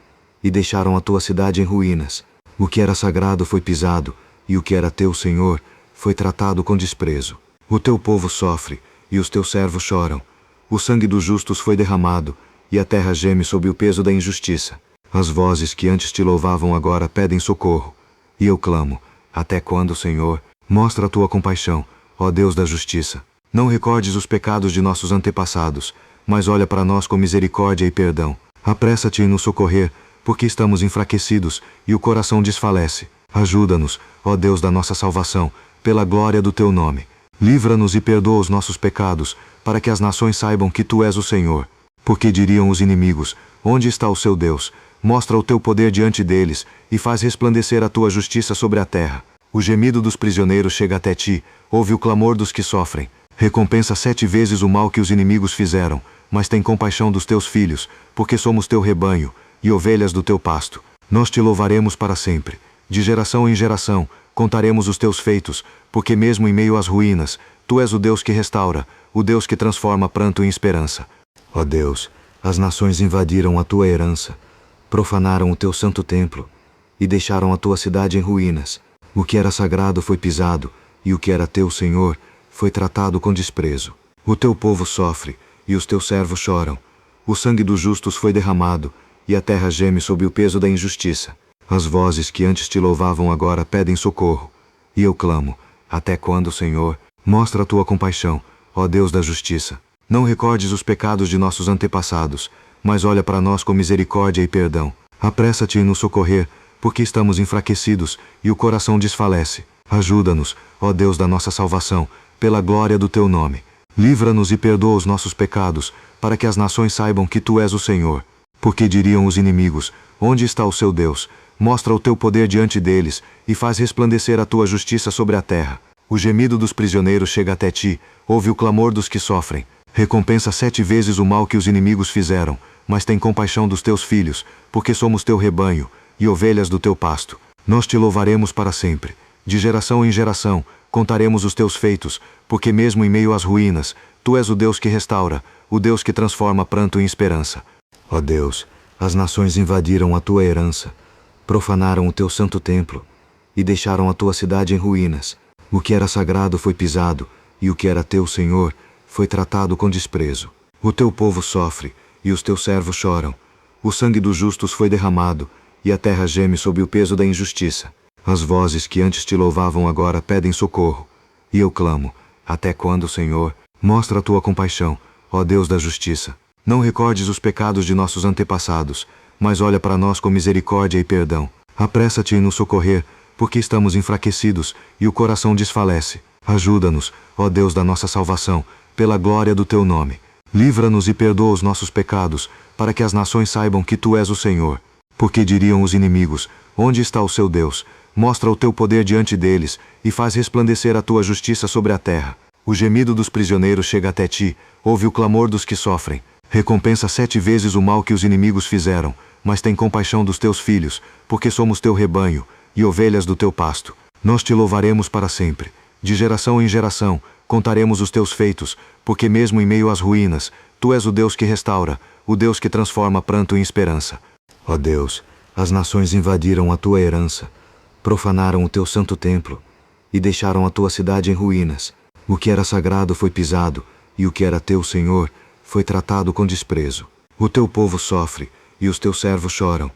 e deixaram a tua cidade em ruínas. O que era sagrado foi pisado, e o que era teu, Senhor, foi tratado com desprezo. O teu povo sofre, e os teus servos choram. O sangue dos justos foi derramado, e a terra geme sob o peso da injustiça. As vozes que antes te louvavam agora pedem socorro. E eu clamo: até quando, Senhor? Mostra a tua compaixão, ó Deus da justiça. Não recordes os pecados de nossos antepassados, mas olha para nós com misericórdia e perdão. Apressa-te em nos socorrer, porque estamos enfraquecidos e o coração desfalece. Ajuda-nos, ó Deus da nossa salvação, pela glória do teu nome. Livra-nos e perdoa os nossos pecados, para que as nações saibam que tu és o Senhor. Porque diriam os inimigos: onde está o seu Deus? Mostra o teu poder diante deles, e faz resplandecer a tua justiça sobre a terra. O gemido dos prisioneiros chega até ti, ouve o clamor dos que sofrem. Recompensa 7 vezes o mal que os inimigos fizeram, mas tem compaixão dos teus filhos, porque somos teu rebanho, e ovelhas do teu pasto. Nós te louvaremos para sempre. De geração em geração, contaremos os teus feitos, porque mesmo em meio às ruínas, tu és o Deus que restaura, o Deus que transforma pranto em esperança. Ó Deus, as nações invadiram a tua herança, profanaram o teu santo templo, e deixaram a tua cidade em ruínas. O que era sagrado foi pisado, e o que era teu, Senhor, foi tratado com desprezo. O teu povo sofre, e os teus servos choram. O sangue dos justos foi derramado, e a terra geme sob o peso da injustiça. As vozes que antes te louvavam agora pedem socorro. E eu clamo: até quando, Senhor? Mostra a tua compaixão, ó Deus da justiça. Não recordes os pecados de nossos antepassados, mas olha para nós com misericórdia e perdão. Apressa-te em nos socorrer, porque estamos enfraquecidos e o coração desfalece. Ajuda-nos, ó Deus da nossa salvação, pela glória do teu nome. Livra-nos e perdoa os nossos pecados, para que as nações saibam que tu és o Senhor. Porque diriam os inimigos: onde está o seu Deus? Mostra o teu poder diante deles, e faz resplandecer a tua justiça sobre a terra. O gemido dos prisioneiros chega até ti, ouve o clamor dos que sofrem. Recompensa 7 vezes o mal que os inimigos fizeram, mas tem compaixão dos teus filhos, porque somos teu rebanho, e ovelhas do teu pasto. Nós te louvaremos para sempre. De geração em geração, contaremos os teus feitos, porque mesmo em meio às ruínas, tu és o Deus que restaura, o Deus que transforma pranto em esperança. Ó Deus, as nações invadiram a tua herança, profanaram o teu santo templo, e deixaram a tua cidade em ruínas. O que era sagrado foi pisado, e o que era teu, Senhor, foi tratado com desprezo. O teu povo sofre, e os teus servos choram. O sangue dos justos foi derramado, e a terra geme sob o peso da injustiça. As vozes que antes te louvavam agora pedem socorro. E eu clamo: até quando, Senhor? Mostra a tua compaixão, ó Deus da justiça. Não recordes os pecados de nossos antepassados, mas olha para nós com misericórdia e perdão. Apressa-te em nos socorrer, porque estamos enfraquecidos e o coração desfalece. Ajuda-nos, ó Deus da nossa salvação, pela glória do teu nome. Livra-nos e perdoa os nossos pecados, para que as nações saibam que tu és o Senhor. Porque diriam os inimigos: onde está o seu Deus? Mostra o teu poder diante deles, e faz resplandecer a tua justiça sobre a terra. O gemido dos prisioneiros chega até ti, ouve o clamor dos que sofrem. Recompensa 7 vezes o mal que os inimigos fizeram, mas tem compaixão dos teus filhos, porque somos teu rebanho, e ovelhas do teu pasto. Nós te louvaremos para sempre. De geração em geração, contaremos os teus feitos, porque mesmo em meio às ruínas, tu és o Deus que restaura, o Deus que transforma pranto em esperança. Ó Deus, as nações invadiram a tua herança, profanaram o teu santo templo, e deixaram a tua cidade em ruínas. O que era sagrado foi pisado, e o que era teu, Senhor, foi tratado com desprezo. O teu povo sofre, e os teus servos choram.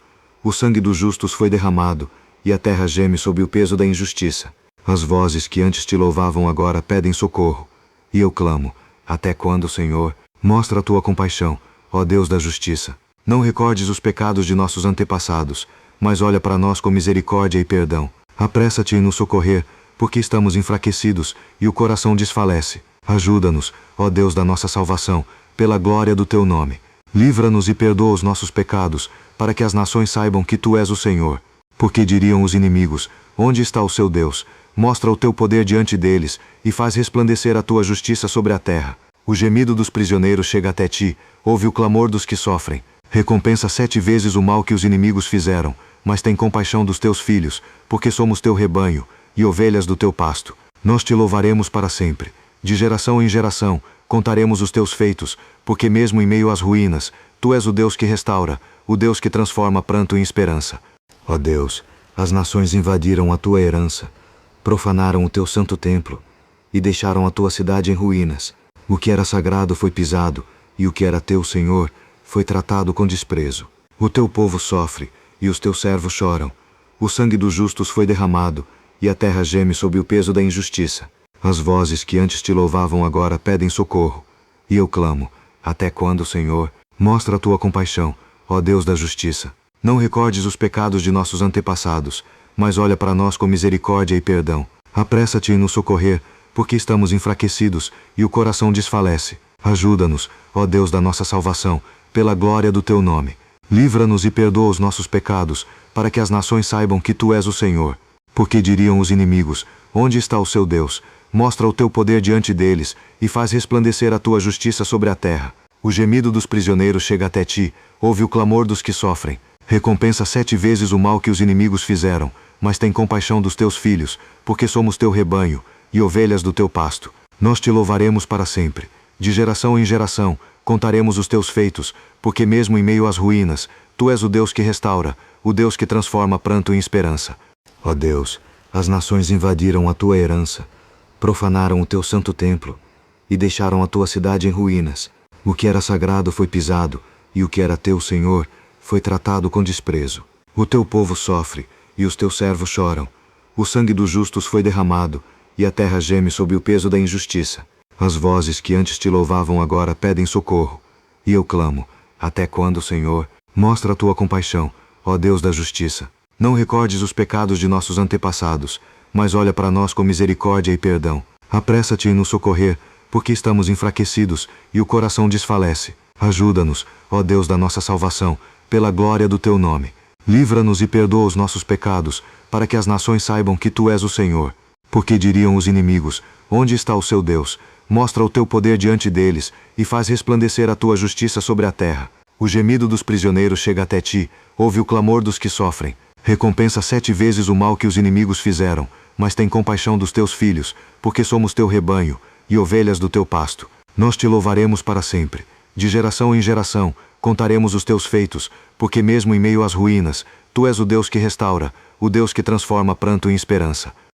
O sangue dos justos foi derramado, e a terra geme sob o peso da injustiça. As vozes que antes te louvavam agora pedem socorro. E eu clamo: até quando, Senhor? Mostra a tua compaixão, ó Deus da justiça. Não recordes os pecados de nossos antepassados, mas olha para nós com misericórdia e perdão. Apressa-te em nos socorrer, porque estamos enfraquecidos e o coração desfalece. Ajuda-nos, ó Deus da nossa salvação, pela glória do teu nome. Livra-nos e perdoa os nossos pecados, para que as nações saibam que tu és o Senhor. Porque diriam os inimigos: onde está o seu Deus? Mostra o teu poder diante deles, e faz resplandecer a tua justiça sobre a terra. O gemido dos prisioneiros chega até ti, ouve o clamor dos que sofrem. Recompensa 7 vezes o mal que os inimigos fizeram, mas tem compaixão dos teus filhos, porque somos teu rebanho, e ovelhas do teu pasto. Nós te louvaremos para sempre. De geração em geração, contaremos os teus feitos, porque mesmo em meio às ruínas, tu és o Deus que restaura, o Deus que transforma pranto em esperança. Ó Deus, as nações invadiram a tua herança, profanaram o teu santo templo, e deixaram a tua cidade em ruínas. O que era sagrado foi pisado, e o que era teu, Senhor, foi tratado com desprezo. O teu povo sofre, e os teus servos choram. O sangue dos justos foi derramado, e a terra geme sob o peso da injustiça. As vozes que antes te louvavam agora pedem socorro. E eu clamo: até quando, Senhor? Mostra a tua compaixão, ó Deus da justiça. Não recordes os pecados de nossos antepassados, mas olha para nós com misericórdia e perdão. Apressa-te em nos socorrer, porque estamos enfraquecidos e o coração desfalece. Ajuda-nos, ó Deus da nossa salvação, pela glória do teu nome. Livra-nos e perdoa os nossos pecados, para que as nações saibam que tu és o Senhor. Porque diriam os inimigos: onde está o seu Deus? Mostra o teu poder diante deles, e faz resplandecer a tua justiça sobre a terra. O gemido dos prisioneiros chega até ti, ouve o clamor dos que sofrem. Recompensa 7 vezes o mal que os inimigos fizeram, mas tem compaixão dos teus filhos, porque somos teu rebanho, e ovelhas do teu pasto. Nós te louvaremos para sempre. De geração em geração, contaremos os teus feitos, porque mesmo em meio às ruínas, tu és o Deus que restaura, o Deus que transforma pranto em esperança. Ó Deus, as nações invadiram a tua herança, profanaram o teu santo templo, e deixaram a tua cidade em ruínas. O que era sagrado foi pisado, e o que era teu, Senhor, foi tratado com desprezo. O teu povo sofre, e os teus servos choram. O sangue dos justos foi derramado, e a terra geme sob o peso da injustiça. As vozes que antes te louvavam agora pedem socorro. E eu clamo: até quando, Senhor? Mostra a tua compaixão, ó Deus da justiça. Não recordes os pecados de nossos antepassados, mas olha para nós com misericórdia e perdão. Apressa-te em nos socorrer, porque estamos enfraquecidos e o coração desfalece. Ajuda-nos, ó Deus da nossa salvação, pela glória do teu nome. Livra-nos e perdoa os nossos pecados, para que as nações saibam que tu és o Senhor. Porque diriam os inimigos: onde está o seu Deus? Mostra o teu poder diante deles, e faz resplandecer a tua justiça sobre a terra. O gemido dos prisioneiros chega até ti, ouve o clamor dos que sofrem. Recompensa 7 vezes o mal que os inimigos fizeram, mas tem compaixão dos teus filhos, porque somos teu rebanho, e ovelhas do teu pasto. Nós te louvaremos para sempre. De geração em geração, contaremos os teus feitos, porque mesmo em meio às ruínas, tu és o Deus que restaura, o Deus que transforma pranto em esperança.